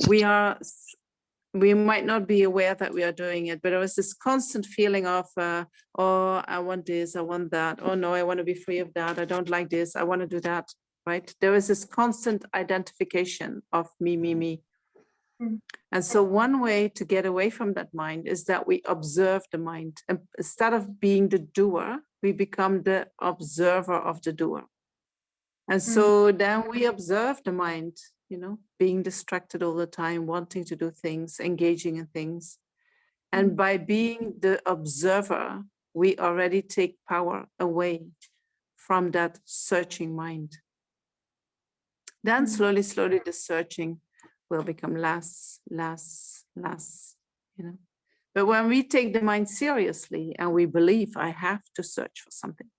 we might not be aware that we are doing it, but there was this constant feeling of, oh, I want this, I want that. Oh no, I want to be free of that. I don't like this. I want to do that. Right? There is this constant identification of me, me, me. And so one way to get away from that mind is that we observe the mind. And instead of being the doer, we become the observer of the doer. And so then we observe the mind, you know, being distracted all the time, wanting to do things, engaging in things. And by being the observer, we already take power away from that searching mind. Then slowly, slowly, the searching will become less, you know. But when we take the mind seriously and we believe I have to search for something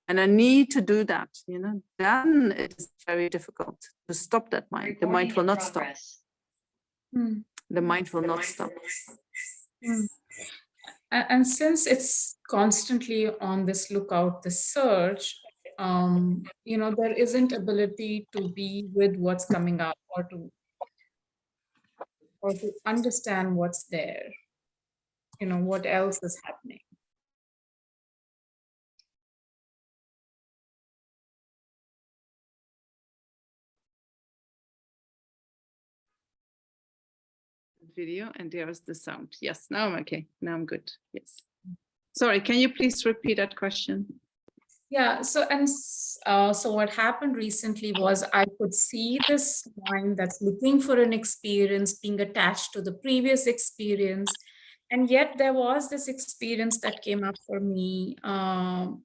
and I need to do that, you know, then it is very difficult to stop that mind. The mind will not stop. The mind will not stop. And since it's constantly on this lookout, this search, you know, there isn't ability to be with what's coming up or to understand what's there, you know, what else is happening. Video, and there is the sound. Yes, now I'm okay. Now I'm good. Yes. Sorry, can you please repeat that question? Yeah, so what happened recently was I could see this mind that's looking for an experience, being attached to the previous experience. And yet there was this experience that came up for me. And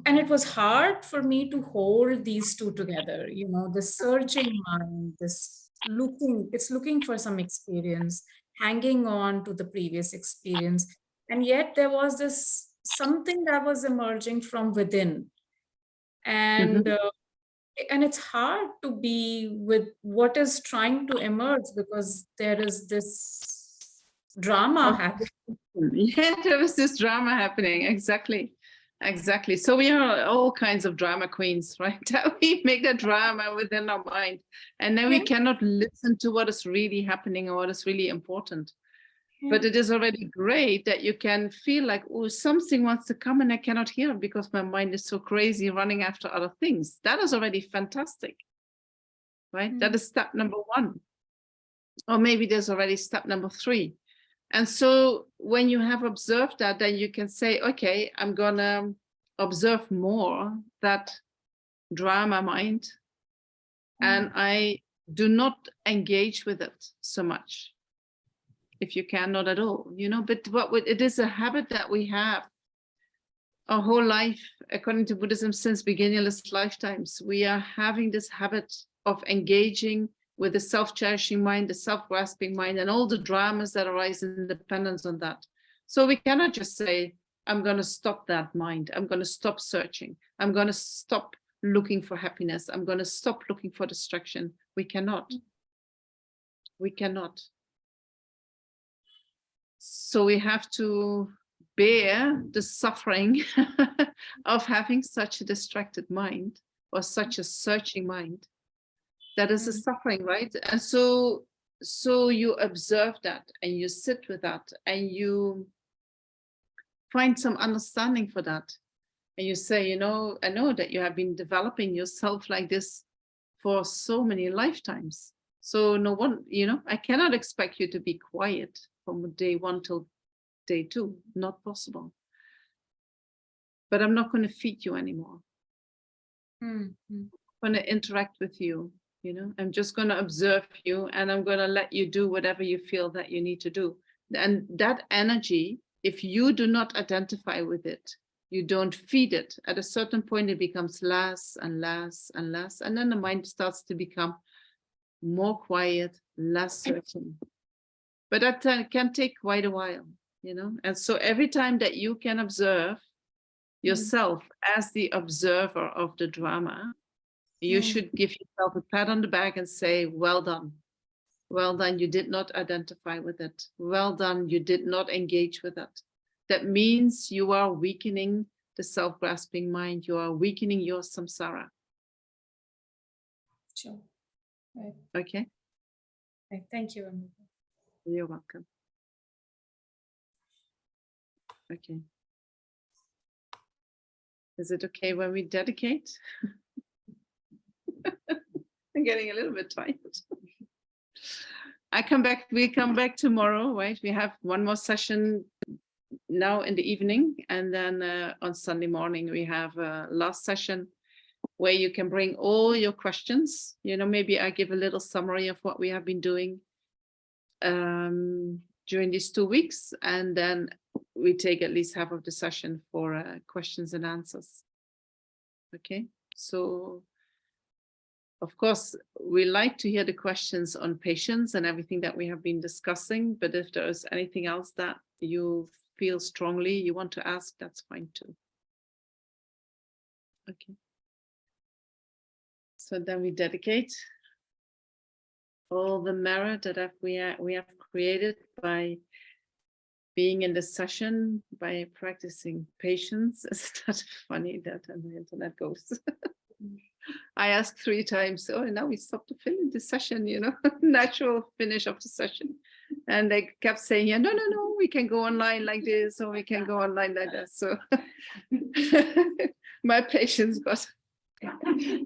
it was hard for me to hold these two together, you know, the searching mind, it's looking for some experience, hanging on to the previous experience. And yet there was this something that was emerging from within. And and it's hard to be with what is trying to emerge because there is this drama happening. Yeah, there was this drama happening. Exactly. Exactly. So we are all kinds of drama queens, right? We make the drama within our mind, and then we cannot listen to what is really happening or what is really important. But it is already great that you can feel like, oh, something wants to come and I cannot hear it because my mind is so crazy running after other things. That is already fantastic, right? That is step number 1. Or maybe there's already step number 3. And so when you have observed that, then you can say, okay, I'm gonna observe more that drama mind, and I do not engage with it so much. If you can, not at all, you know, but it is a habit that we have our whole life, according to Buddhism, since beginningless lifetimes. We are having this habit of engaging with the self-cherishing mind, the self-grasping mind, and all the dramas that arise in dependence on that. So we cannot just say, I'm going to stop that mind. I'm going to stop searching. I'm going to stop looking for happiness. I'm going to stop looking for distraction. We cannot. We cannot. So we have to bear the suffering of having such a distracted mind or such a searching mind. That is a suffering, right? And so you observe that and you sit with that and you find some understanding for that. And you say, you know, I know that you have been developing yourself like this for so many lifetimes. So no one, you know, I cannot expect you to be quiet from day 1 till day 2, not possible. But I'm not going to feed you anymore. I'm going to interact with you, you know, I'm just going to observe you and I'm going to let you do whatever you feel that you need to do. And that energy if you do not identify with it, you don't feed it, at a certain point it becomes less and less and less, and then the mind starts to become more quiet, less certain. But that can take quite a while, you know. And so every time that you can observe yourself as the observer of the drama, you should give yourself a pat on the back and say, well done. Well done, you did not identify with it. Well done, you did not engage with it. That means you are weakening the self-grasping mind. You are weakening your samsara. Sure. Right. Okay. Right. Thank you. You're welcome. Okay. Is it okay when we dedicate? I'm getting a little bit tired. We come back tomorrow, right? We have one more session now in the evening, and then on Sunday morning we have a last session where you can bring all your questions. You know, maybe I give a little summary of what we have been doing during these 2 weeks, and then we take at least half of the session for questions and answers. Okay, so of course, we like to hear the questions on patience and everything that we have been discussing, but if there is anything else that you feel strongly you want to ask, that's fine too. Okay. So then we dedicate all the merit that we have created by being in this session, by practicing patience. Is that funny that on the internet goes? I asked 3 times, oh, and now we stopped to finish the session, you know, natural finish of the session. And they kept saying, yeah, no, we can go online like this, or we can go online like that. So my patience got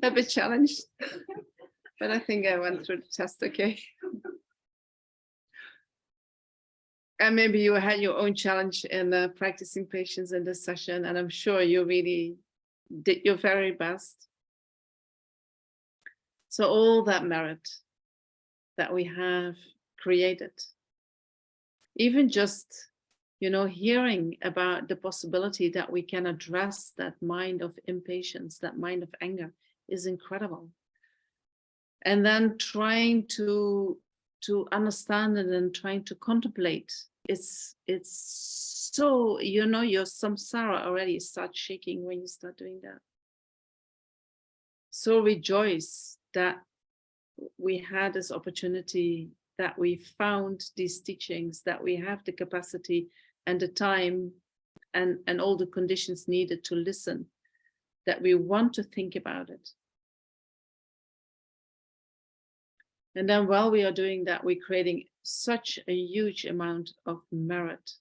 a bit challenged, but I think I went through the test okay. And maybe you had your own challenge in practicing patience in this session, and I'm sure you really did your very best. So all that merit that we have created, even just, you know, hearing about the possibility that we can address that mind of impatience, that mind of anger, is incredible. And then trying to understand it and trying to contemplate, it's so, you know, your samsara already starts shaking when you start doing that. So rejoice that we had this opportunity, that we found these teachings, that we have the capacity and the time and all the conditions needed to listen, that we want to think about it. And then while we are doing that, we're creating such a huge amount of merit.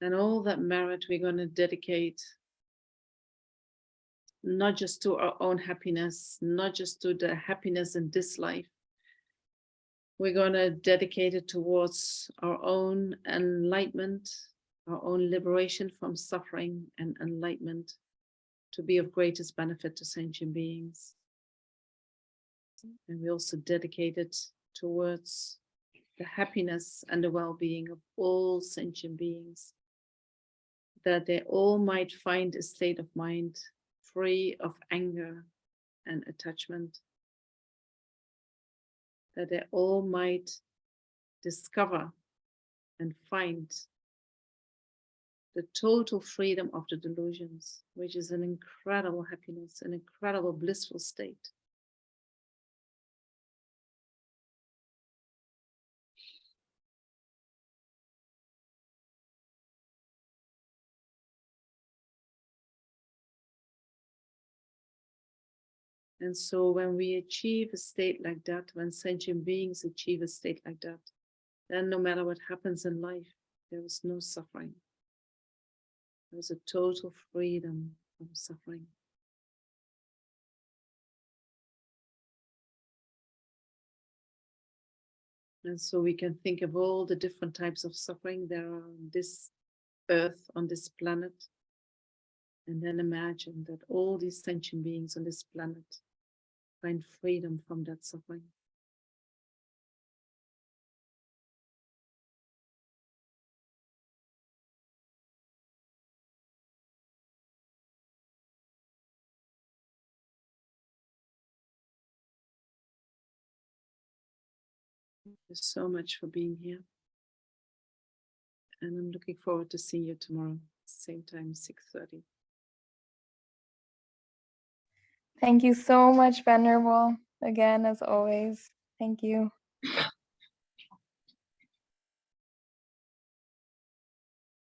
And all that merit we're going to dedicate not just to our own happiness, not just to the happiness in this life. We're going to dedicate it towards our own enlightenment, our own liberation from suffering and enlightenment, to be of greatest benefit to sentient beings. And we also dedicate it towards the happiness and the well-being of all sentient beings, that they all might find a state of mind free of anger and attachment, that they all might discover and find the total freedom of the delusions, which is an incredible happiness, an incredible blissful state. And so when we achieve a state like that, when sentient beings achieve a state like that, then no matter what happens in life, there is no suffering. There is a total freedom from suffering. And so we can think of all the different types of suffering there are on this earth, on this planet, and then imagine that all these sentient beings on this planet find freedom from that suffering. Thank you so much for being here. And I'm looking forward to seeing you tomorrow, same time, 6:30. Thank you so much, Venerable. Again, as always, thank you.